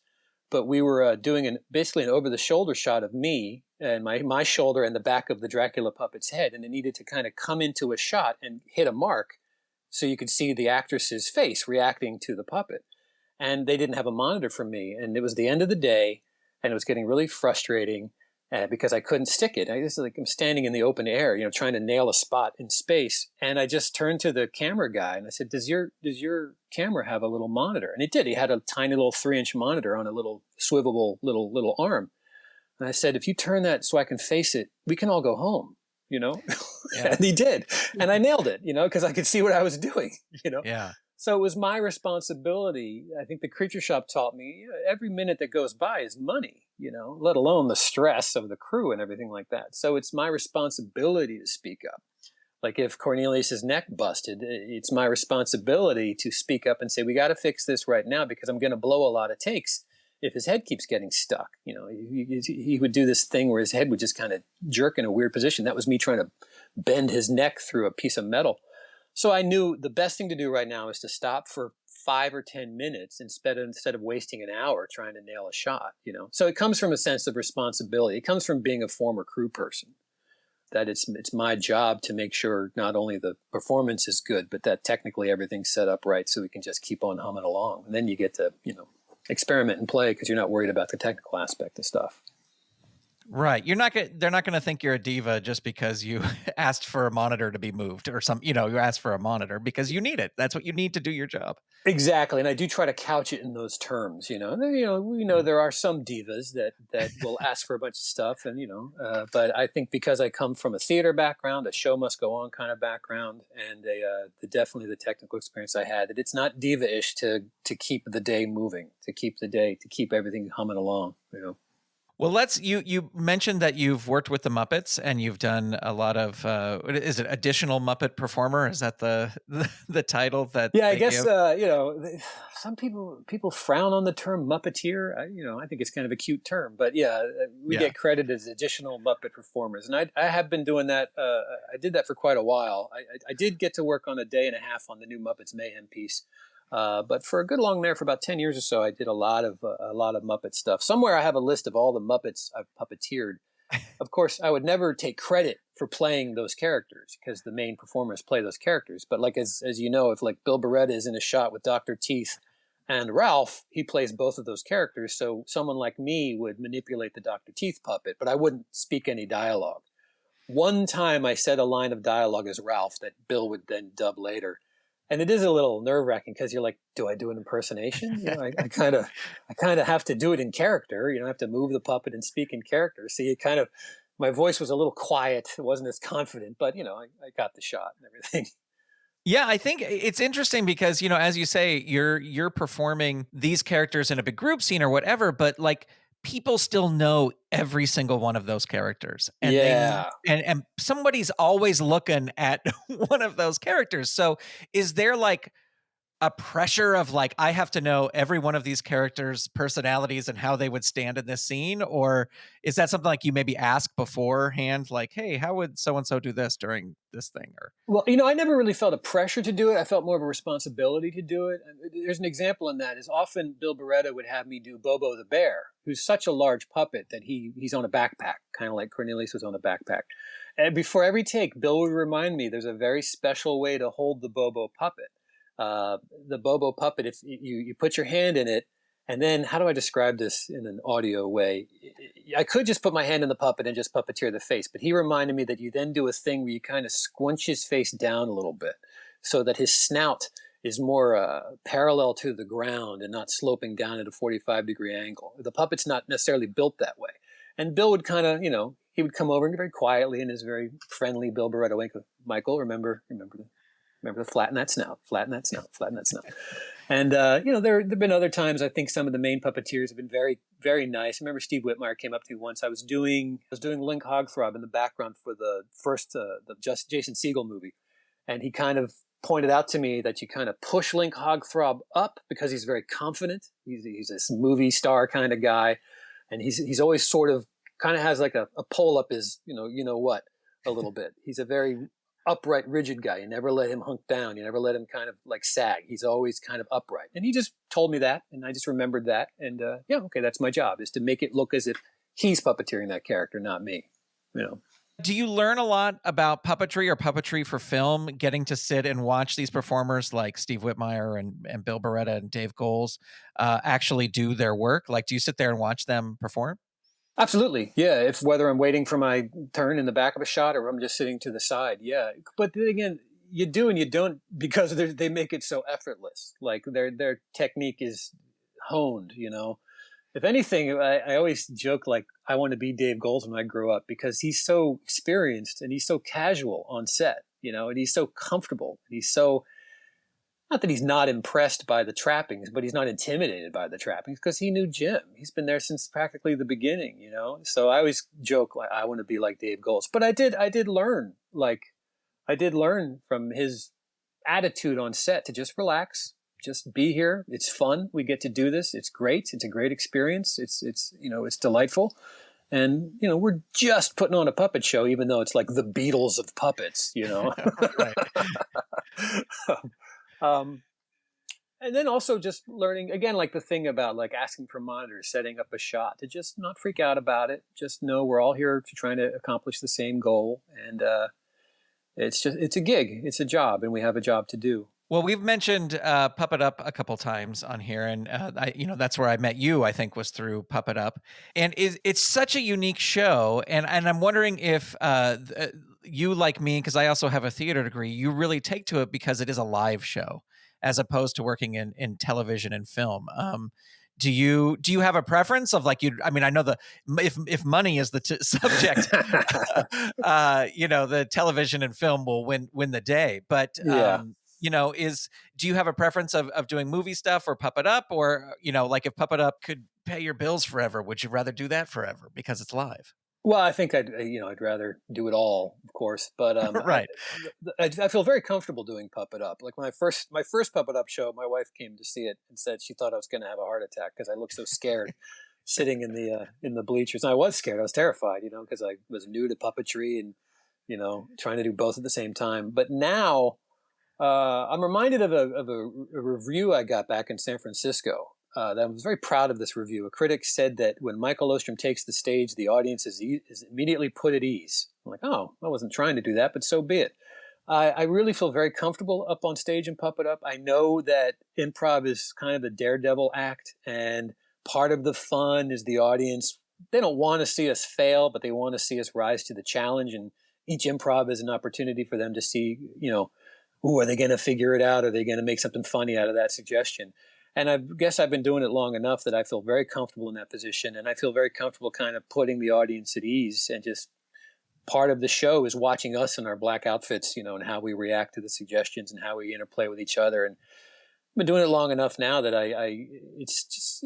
But we were doing basically an over-the-shoulder shot of me and my shoulder and the back of the Dracula puppet's head. And it needed to kind of come into a shot and hit a mark so you could see the actress's face reacting to the puppet. And they didn't have a monitor for me. And it was the end of the day, and it was getting really frustrating because I couldn't stick it. I'm standing in the open air, trying to nail a spot in space. And I just turned to the camera guy and I said, does your camera have a little monitor? And it did. He had a tiny little 3-inch monitor on a little swivelable little arm. And I said, if you turn that so I can face it, we can all go home, Yeah. And he did. And I nailed it, because I could see what I was doing, Yeah. So it was my responsibility. I think the Creature Shop taught me every minute that goes by is money, let alone the stress of the crew and everything like that. So it's my responsibility to speak up. Like if Cornelius's neck busted, it's my responsibility to speak up and say, we got to fix this right now because I'm going to blow a lot of takes if his head keeps getting stuck. He would do this thing where his head would just kind of jerk in a weird position. That was me trying to bend his neck through a piece of metal. So I knew the best thing to do right now is to stop for 5 or 10 minutes instead of wasting an hour trying to nail a shot, So it comes from a sense of responsibility. It comes from being a former crew person, that it's my job to make sure not only the performance is good, but that technically everything's set up right so we can just keep on humming along. And then you get to, experiment and play because you're not worried about the technical aspect of stuff. Right. They're not going to think you're a diva just because you asked for a monitor to be moved or you asked for a monitor because you need it. That's what you need to do your job. Exactly. And I do try to couch it in those terms, we know there are some divas that will ask for a bunch of stuff and, but I think because I come from a theater background, a show must go on kind of background, and definitely the technical experience I had, that it's not diva-ish to keep the day moving, to keep everything humming along, Well, you mentioned that you've worked with the Muppets and you've done a lot of, is it additional Muppet performer? Is that the title that? Yeah, I guess, some people frown on the term Muppeteer. I think it's kind of a cute term, but we get credited as additional Muppet performers. And I have been doing that. I did that for quite a while. I did get to work on a day and a half on the new Muppets Mayhem piece. But for a good long there, for about 10 years or so, I did a lot of Muppet stuff. Somewhere I have a list of all the Muppets I've puppeteered. Of course, I would never take credit for playing those characters because the main performers play those characters. But like as you know, if like Bill Barretta is in a shot with Dr. Teeth and Ralph, he plays both of those characters. So someone like me would manipulate the Dr. Teeth puppet, but I wouldn't speak any dialogue. One time I said a line of dialogue as Ralph that Bill would then dub later. And it is a little nerve-wracking because you're like, do I do an impersonation? I kind of have to do it in character. I have to move the puppet and speak in character. So my voice was a little quiet. It wasn't as confident, but I got the shot and everything. Yeah, I think it's interesting because, as you say, you're performing these characters in a big group scene or whatever, but like people still know every single one of those characters. And and somebody's always looking at one of those characters. So is there like a pressure of like, I have to know every one of these characters' personalities and how they would stand in this scene? Or is that something like you maybe ask beforehand, like, hey, how would so and so do this during this thing? Or Well, I never really felt a pressure to do it. I felt more of a responsibility to do it. And there's an example in that is often Bill Beretta would have me do Bobo the bear, who's such a large puppet that he's on a backpack, kind of like Cornelius was on a backpack. And before every take, Bill would remind me there's a very special way to hold the Bobo puppet. The Bobo puppet, if you put your hand in it, and then how do I describe this in an audio way? I could just put my hand in the puppet and just puppeteer the face, but he reminded me that you then do a thing where you kind of squinch his face down a little bit so that his snout is more parallel to the ground and not sloping down at a 45-degree angle. The puppet's not necessarily built that way. And Bill would kind of, he would come over and very quietly in his very friendly Bill Beretta wink, Michael, remember to flatten that snout, flatten that snout, flatten that snout. And, there have been other times, I think some of the main puppeteers have been very, very nice. I remember Steve Whitmire came up to me once. I was doing Link Hogthrob in the background for the first, Jason Segel movie. And he kind of pointed out to me that you kind of push Link Hogthrob up because he's very confident. He's this movie star kind of guy. And he's always sort of kind of has like a pull up his, what, a little bit. He's a very upright, rigid guy. You never let him hunk down. You never let him kind of like sag. He's always kind of upright. And he just told me that, and I just remembered that. And okay, that's my job, is to make it look as if he's puppeteering that character, not me. do you learn a lot about puppetry or puppetry for film, getting to sit and watch these performers like Steve Whitmire and Bill Beretta and Dave Goelz actually do their work? Like, do you sit there and watch them perform? Absolutely. Yeah. If whether I'm waiting for my turn in the back of a shot or I'm just sitting to the side. Yeah. But then again, you do and you don't because they make it so effortless. Like their technique is honed, If anything, I always joke like I want to be Dave Goelz when I grow up because he's so experienced and he's so casual on set, and he's so comfortable. And he's so, not that he's not impressed by the trappings, but he's not intimidated by the trappings because he knew Jim. He's been there since practically the beginning, So I always joke like I want to be like Dave Goelz. But I did learn from his attitude on set to just relax, just be here. It's fun. We get to do this. It's great. It's a great experience. It's delightful. And, we're just putting on a puppet show, even though it's like the Beatles of puppets, Right. And then also just learning again, like the thing about like asking for monitors, setting up a shot, to just not freak out about it. Just know we're all here to trying to accomplish the same goal. And it's a gig, it's a job, and we have a job to do. Well, we've mentioned Puppet Up a couple times on here, and that's where I met you. I think was through Puppet Up, and it's such a unique show. And I'm wondering if you, like me, because I also have a theater degree, you really take to it because it is a live show as opposed to working in television and film. Do you have a preference of like you? I mean, I know if money is the subject, the television and film will win the day, but. Yeah. Do you have a preference of doing movie stuff or Puppet Up, or, like if Puppet Up could pay your bills forever, would you rather do that forever because it's live? Well, I think I'd rather do it all, of course, but Right. I feel very comfortable doing Puppet Up. Like my first Puppet Up show, my wife came to see it and said she thought I was going to have a heart attack because I looked so scared sitting in the bleachers. And I was scared. I was terrified, because I was new to puppetry and trying to do both at the same time. But now I'm reminded of a review I got back in San Francisco. That I was very proud of this review. A critic said that when Michael Oosterom takes the stage, the audience is immediately put at ease. I'm like, oh, I wasn't trying to do that, but so be it. I really feel very comfortable up on stage and Puppet Up. I know that improv is kind of the daredevil act, and part of the fun is the audience. They don't want to see us fail, but they want to see us rise to the challenge. And each improv is an opportunity for them to see, are they going to figure it out? Are they going to make something funny out of that suggestion? And I guess I've been doing it long enough that I feel very comfortable in that position. And I feel very comfortable kind of putting the audience at ease. And just part of the show is watching us in our black outfits, and how we react to the suggestions and how we interplay with each other. And I've been doing it long enough now that it's just,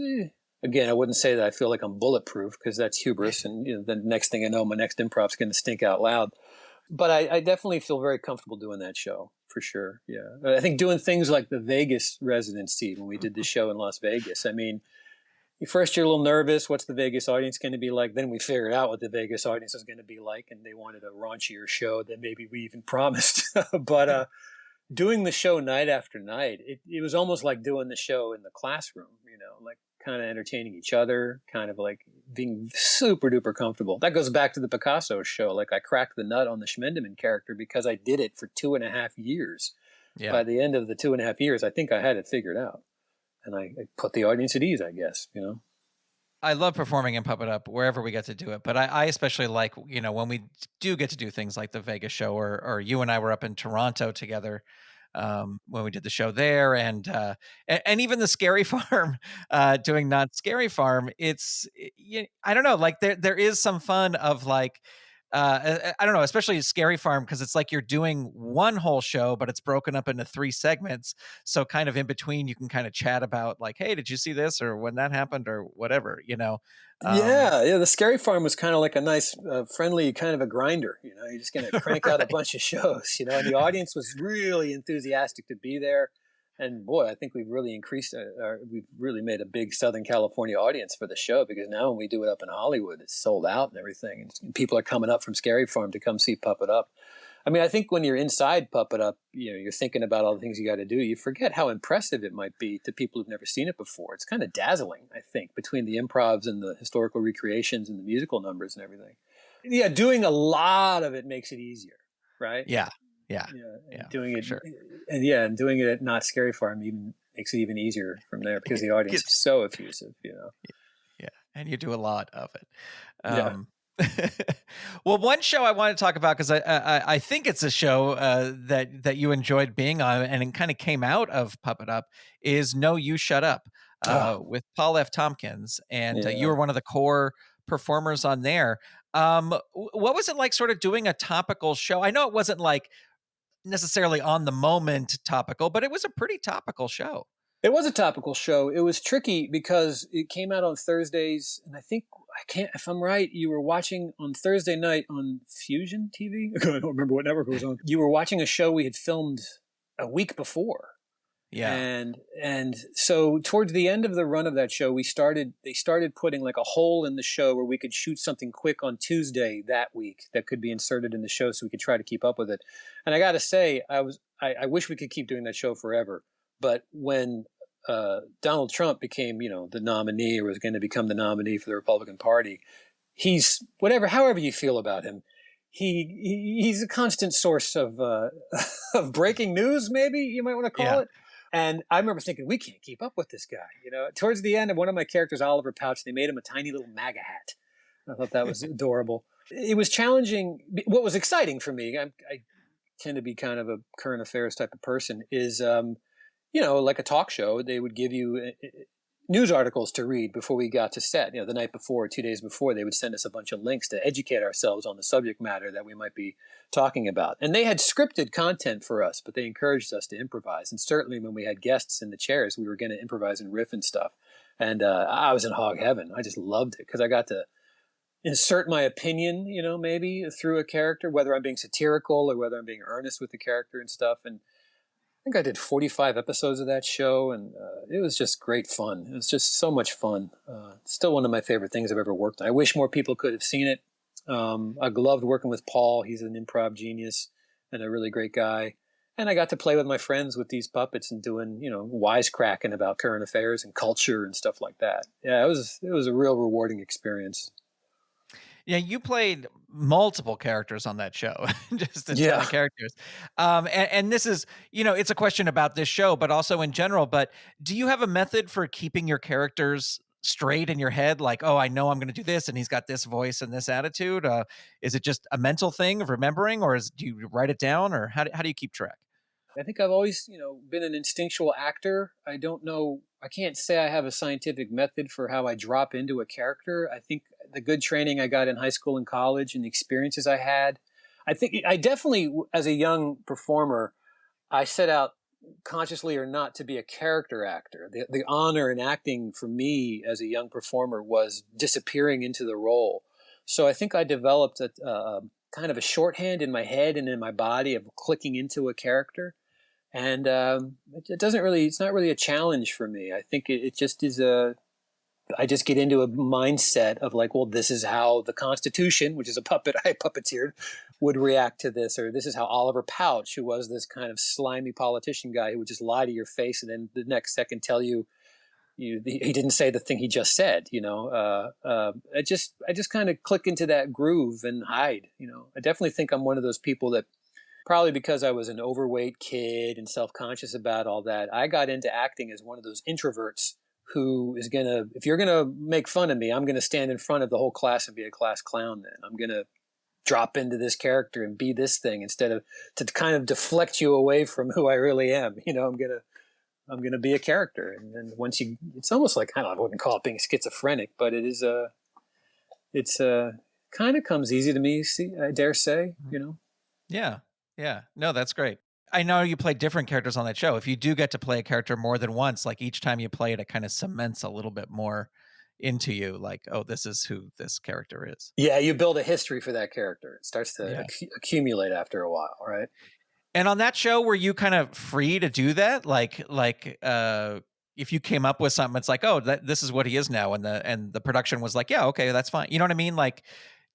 again, I wouldn't say that I feel like I'm bulletproof because that's hubris. And the next thing I know, my next improv is going to stink out loud. But I definitely feel very comfortable doing that show for sure. Yeah, I think doing things like the Vegas residency when we did the show in Las Vegas. I mean, first you're a little nervous. What's the Vegas audience going to be like? Then we figured out what the Vegas audience is going to be like, and they wanted a raunchier show than maybe we even promised. But doing the show night after night, it was almost like doing the show in the classroom, like kind of entertaining each other, kind of like being super duper comfortable. That goes back to the Picasso show. Like I cracked the nut on the Schmendeman character because I did it for 2.5 years. Yeah. By the end of the 2.5 years, I think I had it figured out. And I put the audience at ease, I guess. I love performing in Puppet Up wherever we get to do it, but I especially like, when we do get to do things like the Vegas show, or you and I were up in Toronto together, when we did the show there, and even the Scary Farm, doing Not Scary Farm. I don't know, like there is some fun of like, I don't know, especially Scary Farm, because it's like you're doing one whole show, but it's broken up into 3 segments. So kind of in between, you can kind of chat about like, hey, did you see this, or when that happened, or whatever. Um, Yeah, yeah. The Scary Farm was kind of like a nice, friendly kind of a grinder. You're just going to crank out a right. bunch of shows. And the audience was really enthusiastic to be there. And boy, I think we've really increased. We've really made a big Southern California audience for the show because now when we do it up in Hollywood, it's sold out and everything. And people are coming up from Scary Farm to come see Puppet Up. I mean, I think when you're inside Puppet Up, you're thinking about all the things you got to do. You forget how impressive it might be to people who've never seen it before. It's kind of dazzling, I think, between the improvs and the historical recreations and the musical numbers and everything. Yeah, doing a lot of it makes it easier, right? yeah, yeah, Yeah, and yeah, doing for it, sure. and doing it at Not Scary Farm even makes it even easier from there because the audience is so effusive. Yeah, and you do a lot of it. Yeah. Um, well, one show I want to talk about, because I think it's a show that you enjoyed being on, and it kind of came out of Puppet Up, is No You Shut Up, Oh, with Paul F. Tompkins, and you yeah. were one of the core performers on there. What was it like, sort of doing a topical show? I know it wasn't like necessarily on the moment topical, but it was a pretty topical show. It was a topical show. It was tricky because it came out on Thursdays, and I think I can't. If I'm right, you were watching on Thursday night on Fusion TV. I don't remember what network it was on. You were watching a show we had filmed a week before, Yeah, and so towards the end of the run of that show, they started putting like a hole in the show where we could shoot something quick on Tuesday that week that could be inserted in the show, so we could try to keep up with it. And I got to say, I wish we could keep doing that show forever. But when Donald Trump became, the nominee, or was going to become the nominee for the Republican Party, he's however you feel about him, he's a constant source of of breaking news, maybe you might want to call yeah. it. And I remember thinking, we can't keep up with this guy. Towards the end of one of my characters, Oliver Pouch, they made him a tiny little MAGA hat. I thought that was adorable. It was challenging. What was exciting for me, I tend to be kind of a current affairs type of person, is like a talk show, they would give you news articles to read before we got to set. The night before, 2 days before, they would send us a bunch of links to educate ourselves on the subject matter that we might be talking about. And they had scripted content for us, but they encouraged us to improvise. And certainly when we had guests in the chairs, we were going to improvise and riff and stuff. And I was in hog heaven. I just loved it because I got to insert my opinion, maybe through a character, whether I'm being satirical or whether I'm being earnest with the character and stuff. And I think I did 45 episodes of that show, and it was just great fun. It was just so much fun. Still one of my favorite things I've ever worked on. I wish more people could have seen it. I loved working with Paul. He's an improv genius and a really great guy. And I got to play with my friends with these puppets and doing, wisecracking about current affairs and culture and stuff like that. Yeah, it was a real rewarding experience. Yeah, you played multiple characters on that show, just a ton Yeah. of characters. And this is, it's a question about this show, but also in general. But do you have a method for keeping your characters straight in your head? Like, oh, I know I'm going to do this, and he's got this voice and this attitude. Is it just a mental thing of remembering, or do you write it down, or how do you keep track? I think I've always, been an instinctual actor. I don't know. I can't say I have a scientific method for how I drop into a character. I think the good training I got in high school and college and the experiences I had, I think I definitely, as a young performer, I set out consciously or not to be a character actor. The honor in acting for me as a young performer was disappearing into the role. So I think I developed kind of a shorthand in my head and in my body of clicking into a character. And it doesn't really, it's not really a challenge for me. I think it just is I just get into a mindset of like, well, this is how the Constitution, which is a puppet I puppeteered, would react to this, or this is how Oliver Pouch, who was this kind of slimy politician guy who would just lie to your face and then the next second tell you, he didn't say the thing he just said. I just kind of click into that groove and hide. I definitely think I'm one of those people that, probably because I was an overweight kid and self-conscious about all that, I got into acting as one of those introverts who is gonna, if you're gonna make fun of me, I'm gonna stand in front of the whole class and be a class clown. Then I'm gonna drop into this character and be this thing instead of to kind of deflect you away from who I really am. I'm gonna be a character, and then once it's almost like, I don't know, I wouldn't call it being schizophrenic, but it is it's kind of comes easy to me. I dare say. Yeah. Yeah. No, that's great. I know you play different characters on that show. If you do get to play a character more than once, like each time you play it, it kind of cements a little bit more into you. Like, oh, this is who this character is. Yeah, you build a history for that character. It starts to Yeah. accumulate after a while, right? And on that show, were you kind of free to do that? If you came up with something, it's like, oh, this is what he is now, and the production was like, yeah, okay, that's fine. You know what I mean? Like,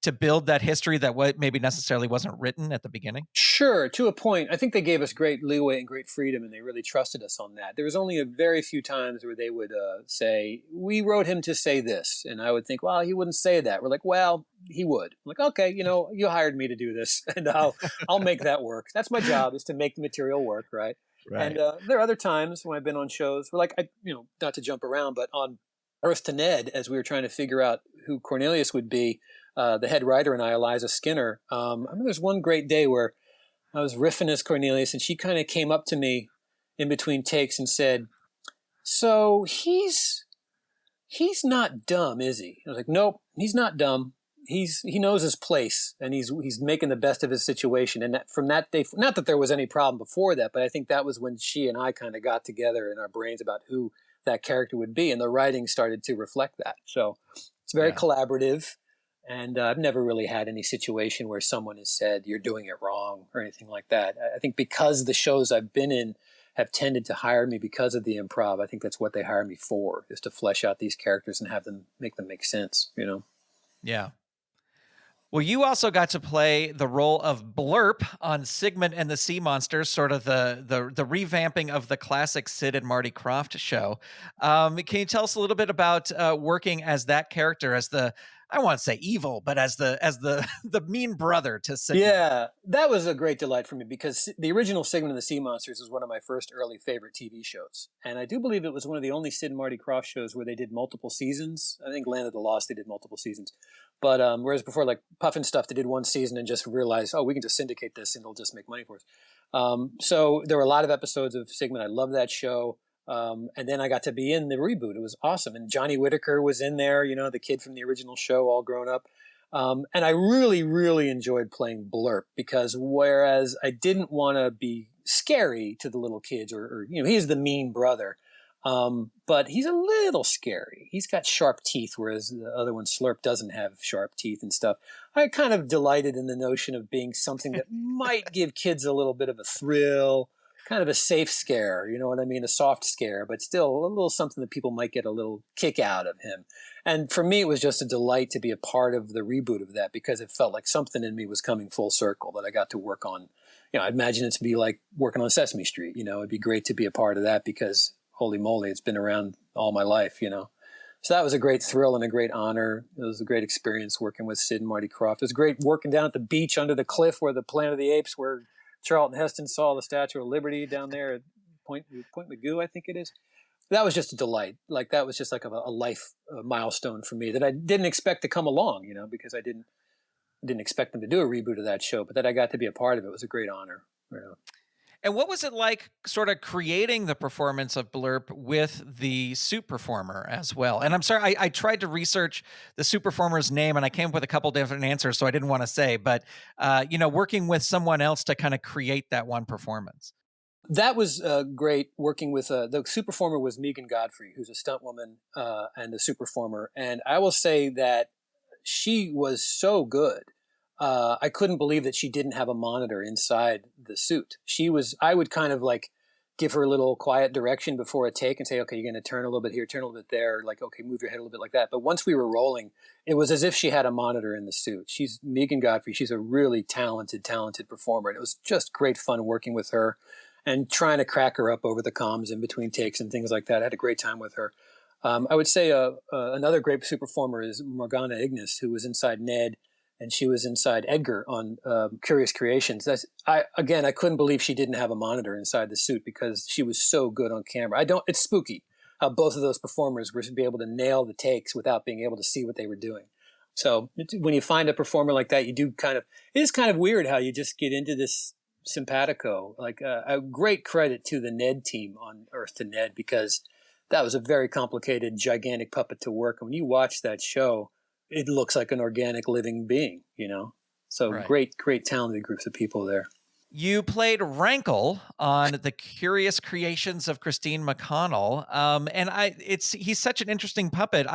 to build that history that maybe necessarily wasn't written at the beginning. Sure, to a point. I think they gave us great leeway and great freedom, and they really trusted us on that. There was only a very few times where they would say, "We wrote him to say this," and I would think, "Well, he wouldn't say that." We're like, "Well, he would." I'm like, "Okay, you hired me to do this, and I'll make that work. That's my job, is to make the material work, right?" And Right. there are other times when I've been on shows where, like, not to jump around, but on Earth to Ned, as we were trying to figure out who Cornelius would be. The head writer and I, Eliza Skinner. I mean, there's one great day where I was riffing as Cornelius, and she kind of came up to me in between takes and said, "So he's not dumb, is he?" I was like, "Nope, he's not dumb. He knows his place, and he's making the best of his situation." And from that day, not that there was any problem before that, but I think that was when she and I kind of got together in our brains about who that character would be, and the writing started to reflect that. So it's very Yeah. collaborative. And I've never really had any situation where someone has said, "You're doing it wrong," or anything like that. I think because the shows I've been in have tended to hire me because of the improv, I think that's what they hire me for, is to flesh out these characters and have them make sense. Yeah. Well, you also got to play the role of Blurp on Sigmund and the Sea Monsters, sort of the revamping of the classic Sid and Marty Krofft show. Can you tell us a little bit about working as that character, as the, I want to say evil, but as the the mean brother to Sigmund? Yeah, that was a great delight for me because the original Sigmund and the Sea Monsters was one of my first early favorite TV shows. And I do believe it was one of the only Sid and Marty Krofft shows where they did multiple seasons. I think Land of the Lost, they did multiple seasons. But whereas before, like Puff and Stuff, they did one season and just realized, oh, we can just syndicate this and it'll just make money for us. So there were a lot of episodes of Sigmund. I love that show. And then I got to be in the reboot. It was awesome. And Johnny Whitaker was in there, the kid from the original show, all grown up. And I really, really enjoyed playing Blurp because whereas I didn't want to be scary to the little kids or he's the mean brother. But he's a little scary. He's got sharp teeth, whereas the other one, Slurp, doesn't have sharp teeth and stuff. I kind of delighted in the notion of being something that might give kids a little bit of a thrill, kind of a safe scare, you know what I mean? A soft scare, but still a little something that people might get a little kick out of him. And for me, it was just a delight to be a part of the reboot of that because it felt like something in me was coming full circle that I got to work on. I'd imagine it to be like working on Sesame Street. It'd be great to be a part of that because holy moly, it's been around all my life. So that was a great thrill and a great honor. It was a great experience working with Sid and Marty Krofft. It was great working down at the beach under the cliff where the Planet of the Apes, where Charlton Heston saw the Statue of Liberty down there at Point Magoo, I think it is. That was just a delight. Like that was just like a life milestone for me that I didn't expect to come along, because I didn't expect them to do a reboot of that show, but that I got to be a part of it was a great honor. And what was it like sort of creating the performance of Blurp with the suit performer as well? And I'm sorry, I tried to research the suit performer's name and I came up with a couple different answers, so I didn't want to say, but, working with someone else to kind of create that one performance. That was great working with the suit performer was Megan Godfrey, who's a stunt woman and a suit performer. And I will say that she was so good. I couldn't believe that she didn't have a monitor inside the suit. I would kind of like give her a little quiet direction before a take and say, okay, you're going to turn a little bit here, turn a little bit there, like, okay, move your head a little bit like that. But once we were rolling, it was as if she had a monitor in the suit. She's Megan Godfrey. She's a really talented performer. And it was just great fun working with her and trying to crack her up over the comms in between takes and things like that. I had a great time with her. I would say another great suit performer is Morgana Ignis, who was inside Ned, and she was inside Edgar on Curious Creations. I couldn't believe she didn't have a monitor inside the suit because she was so good on camera. It's spooky how both of those performers were to be able to nail the takes without being able to see what they were doing. So when you find a performer like that, it is kind of weird how you just get into this simpatico. Like a great credit to the Ned team on Earth to Ned, because that was a very complicated, gigantic puppet to work. And when you watch that show, it looks like an organic living being, you know? So Right. great talented groups of people there. You played Rankle on the Curious Creations of Christine McConnell, and he's such an interesting puppet.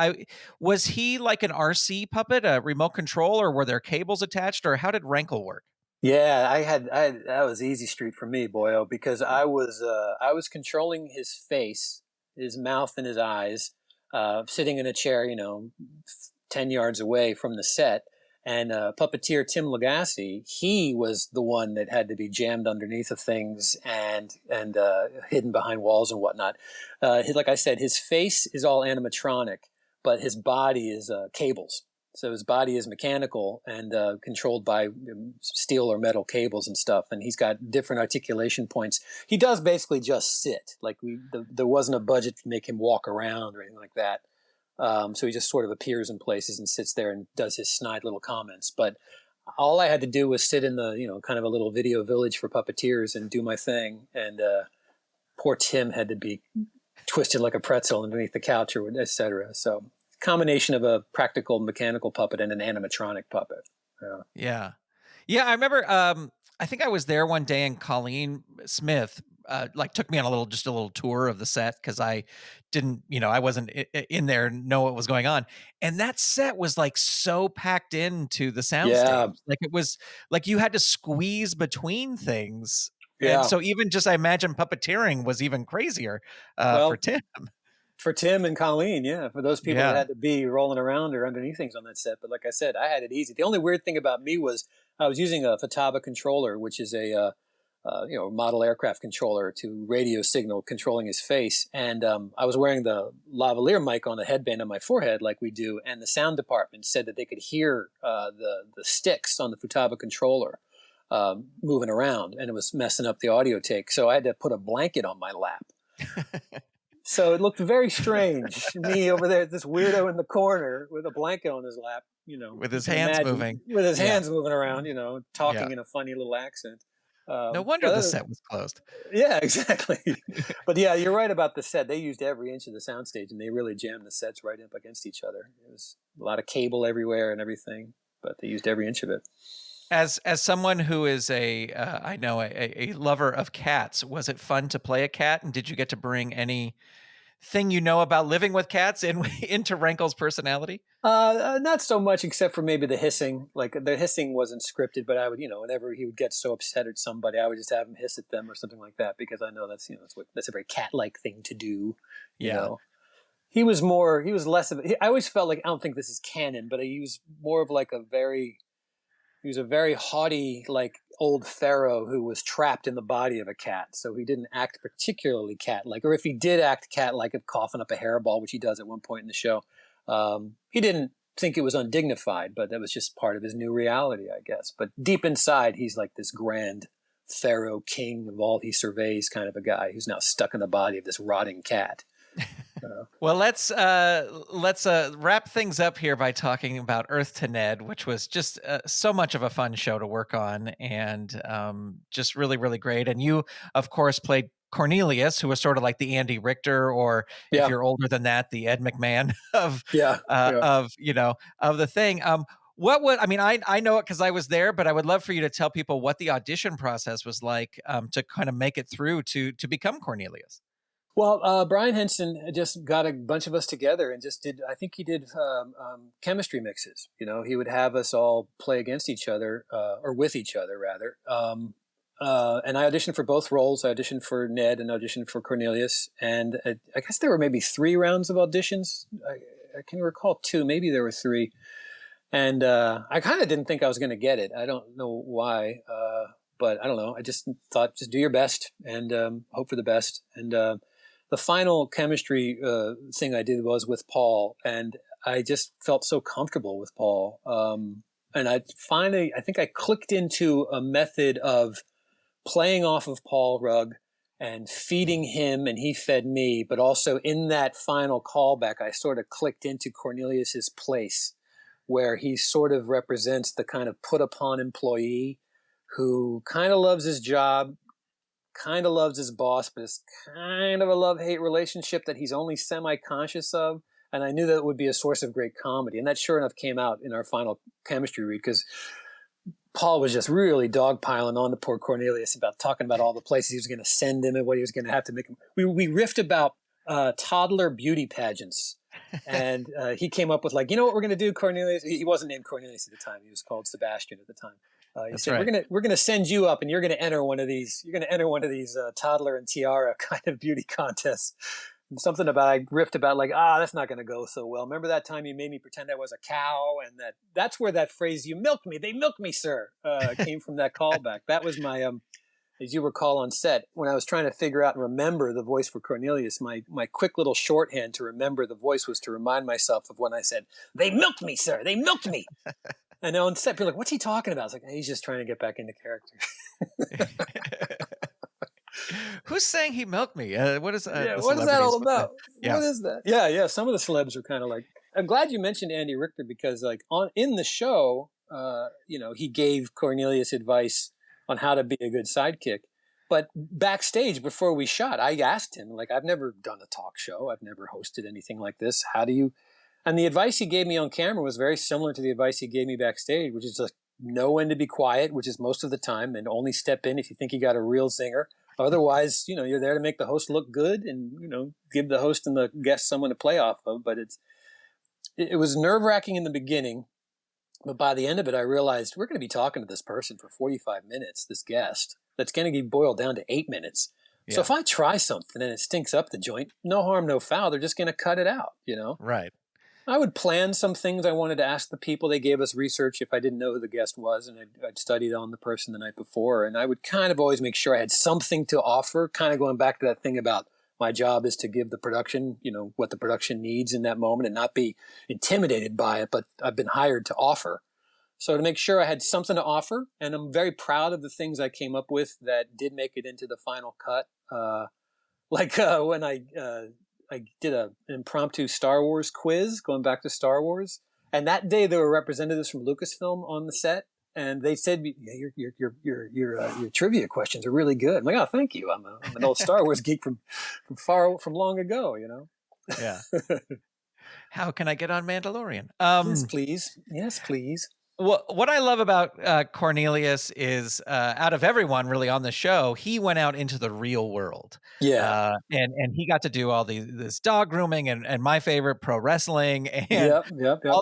Was he like an RC puppet, a remote control, or were there cables attached, or how did Rankle work? Yeah, that was easy street for me, boyo, because I was controlling his face, his mouth, and his eyes, sitting in a chair, 10 yards away from the set. And puppeteer Tim Lagasse, he was the one that had to be jammed underneath of things and hidden behind walls and whatnot. Like I said, his face is all animatronic, but his body is cables. So his body is mechanical and controlled by steel or metal cables and stuff. And he's got different articulation points. He does basically just sit. Like there wasn't a budget to make him walk around or anything like that. So he just sort of appears in places and sits there and does his snide little comments. But all I had to do was sit in the, kind of a little video village for puppeteers and do my thing. And poor Tim had to be twisted like a pretzel underneath the couch or et cetera. So combination of a practical mechanical puppet and an animatronic puppet. Yeah. Yeah. Yeah, I remember, I think I was there one day and Colleen Smith, like took me on just a little tour of the set because I didn't, I wasn't in there, know what was going on. And that set was like so packed into the Yeah. soundstage. Like it was like you had to squeeze between things. And Yeah. so even just, I imagine puppeteering was even crazier for Well, Tim. for Tim and Colleen, yeah, for those people that Yeah. had to be rolling around or underneath things on that set. But like I said, I had it easy. The only weird thing about me was I was using a Futaba controller, which is a model aircraft controller to radio signal controlling his face, and I was wearing the lavalier mic on the headband on my forehead like we do, and the sound department said that they could hear the sticks on the Futaba controller moving around, and it was messing up the audio take. So I had to put a blanket on my lap. So it looked very strange. Me over there, this weirdo in the corner with a blanket on his lap, With you his can hands imagine, moving. with his Yeah. hands moving around, Yeah. talking in a funny little accent. No But wonder the set was closed. yeah, exactly. But yeah, you're right about the set. They used every inch of the soundstage and they really jammed the sets right up against each other. It was a lot of cable everywhere and everything, but they used every inch of it. As someone who is I know a lover of cats, was it fun to play a cat? And did you get to bring anything about living with cats into Rankle's personality? Not so much, except for maybe the hissing. Like the hissing wasn't scripted, but I would, whenever he would get so upset at somebody, I would just have him hiss at them or something like that because I know that's a very cat-like thing to do. You Yeah. know, he was less of. I always felt like I don't think this is canon, but he was more of like he was a very haughty, like old pharaoh who was trapped in the body of a cat. So he didn't act particularly cat-like, or if he did act cat-like of coughing up a hairball, which he does at one point in the show, he didn't think it was undignified, but that was just part of his new reality, I guess. But deep inside, he's like this grand pharaoh king of all he surveys kind of a guy who's now stuck in the body of this rotting cat. Well, let's wrap things up here by talking about Earth to Ned, which was just so much of a fun show to work on, and just really, really great. And you, of course, played Cornelius, who was sort of like the Andy Richter, or if Yeah, you're older than that, the Ed McMahon of yeah, yeah. of the thing. What would I mean? I know it because I was there, but I would love for you to tell people what the audition process was like to kind of make it through to become Cornelius. Well, Brian Henson just got a bunch of us together and just did. I think he did chemistry mixes. He would have us all play against each other, or with each other rather. And I auditioned for both roles. I auditioned for Ned and auditioned for Cornelius. And I guess there were maybe 3 rounds of auditions. I can recall 2. Maybe there were 3. And I kind of didn't think I was going to get it. I don't know why, but I don't know. I just thought, just do your best and hope for the best. And the final chemistry thing I did was with Paul, and I just felt so comfortable with Paul. And I think I clicked into a method of playing off of Paul Rugg and feeding him, and he fed me. But also in that final callback, I sort of clicked into Cornelius's place, where he sort of represents the kind of put upon employee who kind of loves his job, kind of loves his boss, but it's kind of a love-hate relationship that he's only semi-conscious of. And I knew that it would be a source of great comedy. And that sure enough came out in our final chemistry read, because Paul was just really dogpiling on to poor Cornelius about talking about all the places he was going to send him and what he was going to have to make him. We riffed about toddler beauty pageants. And he came up with, like, you know what we're going to do, Cornelius? He wasn't named Cornelius at the time. He was called Sebastian at the time. He That's said, right. we're gonna send you up, and you're gonna enter one of these. You're gonna enter one of these toddler and tiara kind of beauty contests. And something about I riffed about, like, that's not gonna go so well. Remember that time you made me pretend I was a cow, and that's where that phrase "you milked me, they milked me, sir" came from. That callback. That was my as you recall on set, when I was trying to figure out and remember the voice for Cornelius, my quick little shorthand to remember the voice was to remind myself of when I said, "They milked me, sir. They milked me." And on set, people are like, "What's he talking about?" I was like, he's just trying to get back into character. Who's saying he milked me? What is Yeah, the what is that celebrities? all about? Yeah, What is that? Yeah. Some of the celebs are kind of like. I'm glad you mentioned Andy Richter, because, like, in the show, he gave Cornelius advice on how to be a good sidekick. But backstage, before we shot, I asked him, like, I've never done a talk show, I've never hosted anything like this. How do you? And the advice he gave me on camera was very similar to the advice he gave me backstage, which is just know when to be quiet, which is most of the time, and only step in if you think you got a real zinger. Otherwise, you're there to make the host look good and, give the host and the guest someone to play off of. But it was nerve-wracking in the beginning. But by the end of it, I realized we're going to be talking to this person for 45 minutes, this guest, that's going to be boiled down to 8 minutes. So yeah, if I try something and it stinks up the joint, no harm, no foul. They're just going to cut it out, right. I would plan some things I wanted to ask the people. They gave us research if I didn't know who the guest was, and I'd studied on the person the night before. And I would kind of always make sure I had something to offer, kind of going back to that thing about my job is to give the production, what the production needs in that moment and not be intimidated by it. But I've been hired to offer. So to make sure I had something to offer, and I'm very proud of the things I came up with that did make it into the final cut. When I did an impromptu Star Wars quiz, going back to Star Wars, and that day there were representatives from Lucasfilm on the set, and they said, "Yeah, your trivia questions are really good." I'm like, "Oh, thank you. I'm an old Star Wars geek from long ago." Yeah. How can I get on Mandalorian? Yes, please. Yes, please. What I love about Cornelius is, out of everyone really on the show, he went out into the real world, Yeah. and he got to do all this dog grooming and my favorite, pro wrestling, and Yep. Yep. Yep.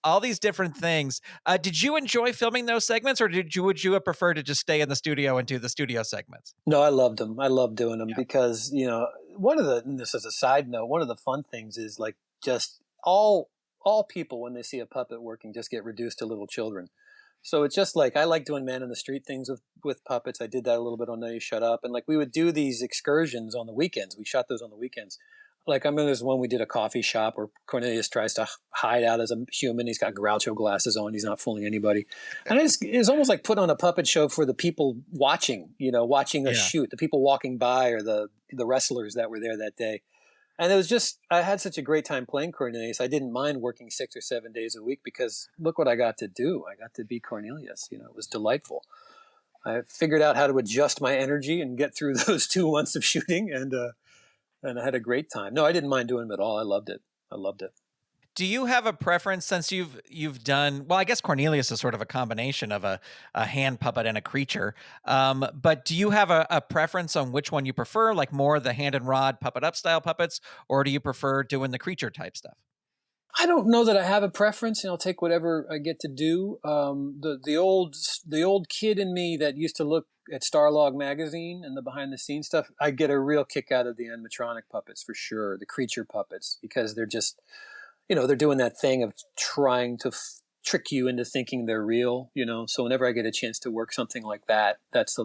all these different things. Did you enjoy filming those segments, or would you have preferred to just stay in the studio and do the studio segments? No, I loved them. I love doing them Yeah, because, this is a side note, one of the fun things is, like, just all people, when they see a puppet working, just get reduced to little children. So it's just like, I like doing man in the street things with puppets. I did that a little bit on No You Shut Up. And, like, we would do these excursions on the weekends. We shot those on the weekends. Like, I remember there's one we did a coffee shop where Cornelius tries to hide out as a human. He's got Groucho glasses on. He's not fooling anybody. And it's almost like put on a puppet show for the people watching, watching us yeah. shoot, the people walking by, or the wrestlers that were there that day. And it was just, I had such a great time playing Cornelius. I didn't mind working 6 or 7 days a week, because look what I got to do. I got to be Cornelius. It was delightful. I figured out how to adjust my energy and get through those 2 months of shooting, and I had a great time. No, I didn't mind doing them at all. I loved it. I loved it. Do you have a preference since you've done well? I guess Cornelius is sort of a combination of a hand puppet and a creature. But do you have a preference on which one you prefer, like more the hand and rod puppet up style puppets, or do you prefer doing the creature type stuff? I don't know that I have a preference, and I'll take whatever I get to do. The old kid in me that used to look at Starlog magazine and the behind the scenes stuff, I get a real kick out of the animatronic puppets for sure, the creature puppets, because they're just, they're doing that thing of trying to trick you into thinking they're real. So whenever I get a chance to work something like that, that's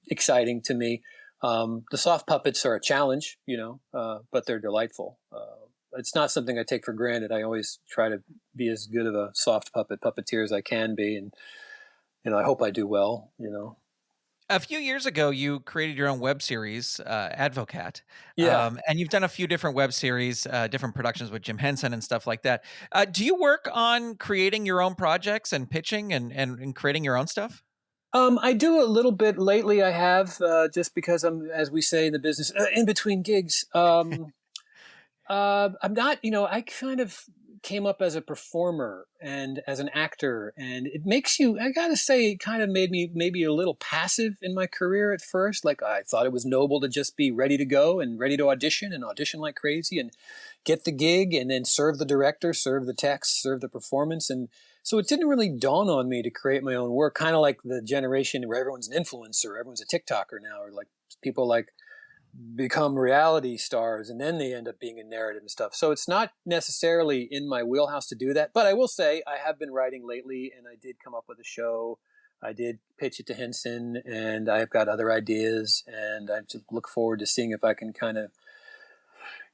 exciting to me. The soft puppets are a challenge, but they're delightful. It's not something I take for granted. I always try to be as good of a soft puppeteer as I can be, and I hope I do well. A few years ago, you created your own web series, Advocat, Yeah. and you've done a few different web series, different productions with Jim Henson and stuff like that. Do you work on creating your own projects and pitching and creating your own stuff? I do a little bit lately. I have just because I'm, as we say in the business, in between gigs. I'm not, I kind of came up as a performer and as an actor, and it makes you, I gotta say, it kind of made me maybe a little passive in my career at first. Like, I thought it was noble to just be ready to go and ready to audition and audition like crazy and get the gig and then serve the director, serve the text, serve the performance. And so it didn't really dawn on me to create my own work, kind of like the generation where everyone's an influencer, everyone's a TikToker now, or like people like become reality stars and then they end up being in narrative and stuff. So it's not necessarily in my wheelhouse to do that. But I will say I have been writing lately, and I did come up with a show. I did pitch it to Henson, and I've got other ideas, and I just look forward to seeing if I can kind of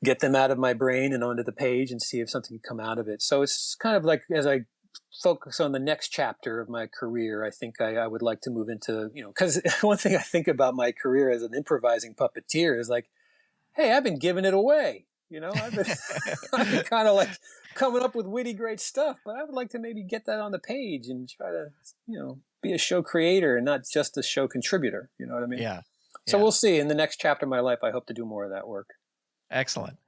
get them out of my brain and onto the page and see if something can come out of it. So it's kind of like, as I focus on the next chapter of my career, I think I would like to move into, because one thing I think about my career as an improvising puppeteer is like, hey, I've been giving it away. I've been, I've been kind of like coming up with witty, great stuff, but I would like to maybe get that on the page and try to, be a show creator and not just a show contributor. You know what I mean? Yeah, So yeah, we'll see. In the next chapter of my life, I hope to do more of that work. excellent.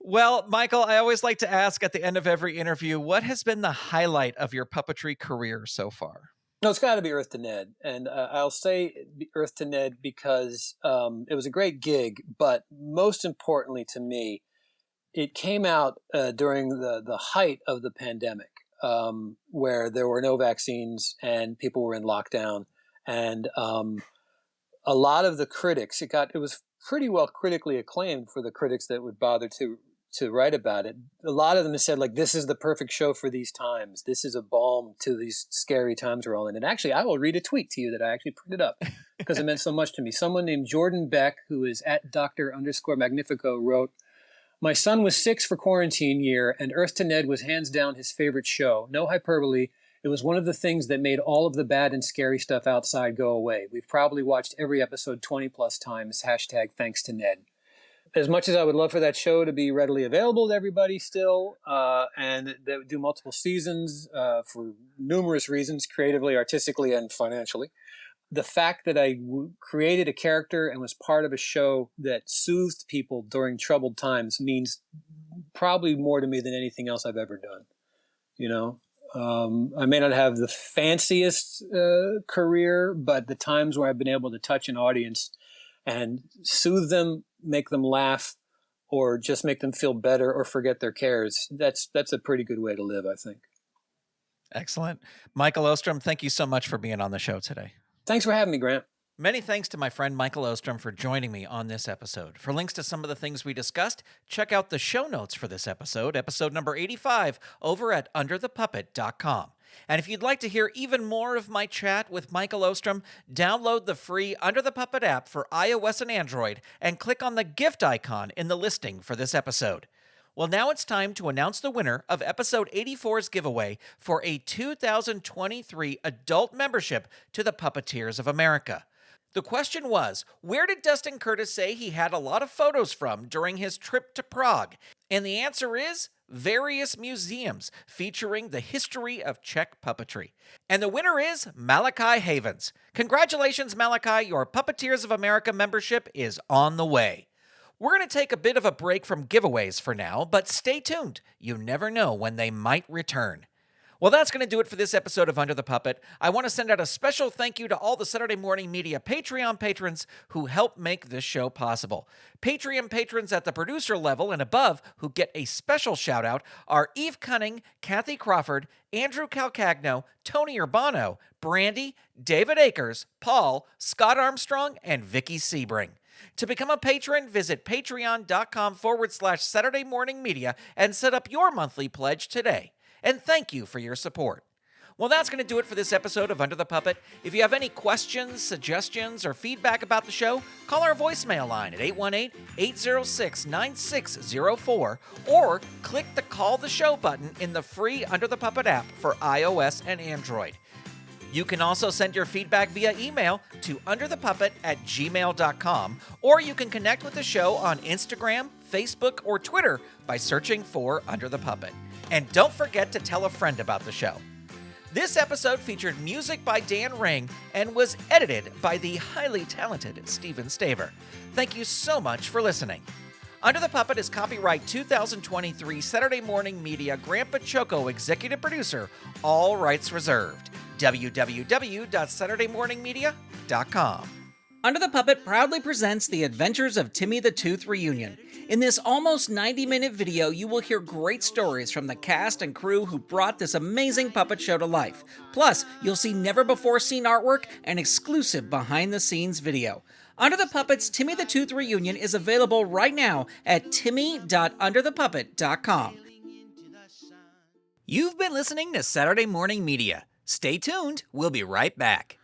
Well, Michael, I always like to ask at the end of every interview, what has been the highlight of your puppetry career so far? No, it's got to be Earth to Ned, and I'll say Earth to Ned because it was a great gig. But most importantly to me, it came out during the height of the pandemic, where there were no vaccines and people were in lockdown, and a lot of the critics, it was pretty well critically acclaimed for the critics that would bother to write about it. A lot of them have said, like, this is the perfect show for these times. This is a balm to these scary times we're all in. And actually, I will read a tweet to you that I actually printed up because it meant so much to me. Someone named Jordan Beck, who is at Dr_Magnifico, wrote, "My son was 6 for quarantine year, and Earth to Ned was hands down his favorite show. No hyperbole. It was one of the things that made all of the bad and scary stuff outside go away. We've probably watched every episode 20 plus times. #thanks to Ned." As much as I would love for that show to be readily available to everybody still, and they would do multiple seasons for numerous reasons, creatively, artistically, and financially, the fact that I created a character and was part of a show that soothed people during troubled times means probably more to me than anything else I've ever done. I may not have the fanciest career, but the times where I've been able to touch an audience and soothe them, make them laugh, or just make them feel better or forget their cares, that's a pretty good way to live, I think. Excellent. Michael Oosterom, thank you so much for being on the show today. Thanks for having me, Grant. Many thanks to my friend Michael Oosterom for joining me on this episode. For links to some of the things we discussed, check out the show notes for this episode number 85, over at underthepuppet.com. And if you'd like to hear even more of my chat with Michael Oosterom, download the free Under the Puppet app for iOS and Android and click on the gift icon in the listing for this episode. Well, now it's time to announce the winner of episode 84's giveaway for a 2023 adult membership to the Puppeteers of America. The question was, where did Dustin Curtis say he had a lot of photos from during his trip to Prague? And the answer is various museums featuring the history of Czech puppetry. And the winner is Malachi Havens. Congratulations, Malachi, your Puppeteers of America membership is on the way. We're going to take a bit of a break from giveaways for now, but stay tuned. You never know when they might return. Well, that's going to do it for this episode of Under the Puppet. I want to send out a special thank you to all the Saturday Morning Media Patreon patrons who help make this show possible. Patreon patrons at the producer level and above who get a special shout out are Eve Cunning, Kathy Crawford, Andrew Calcagno, Tony Urbano, Brandy, David Akers, Paul, Scott Armstrong, and Vicky Sebring. To become a patron, visit patreon.com/Saturday Morning Media and set up your monthly pledge today. And thank you for your support. Well, that's going to do it for this episode of Under the Puppet. If you have any questions, suggestions, or feedback about the show, call our voicemail line at 818-806-9604 or click the Call the Show button in the free Under the Puppet app for iOS and Android. You can also send your feedback via email to underthepuppet@gmail.com, or you can connect with the show on Instagram, Facebook, or Twitter by searching for Under the Puppet. And don't forget to tell a friend about the show. This episode featured music by Dan Ring and was edited by the highly talented Steven Staver. Thank you so much for listening. Under the Puppet is copyright 2023 Saturday Morning Media Grandpa Choco executive producer, all rights reserved. www.saturdaymorningmedia.com. Under the Puppet proudly presents The Adventures of Timmy the Tooth Reunion. In this almost 90-minute video, you will hear great stories from the cast and crew who brought this amazing puppet show to life. Plus, you'll see never-before-seen artwork and exclusive behind-the-scenes video. Under the Puppet's Timmy the Tooth Reunion is available right now at timmy.underthepuppet.com. You've been listening to Saturday Morning Media. Stay tuned, we'll be right back.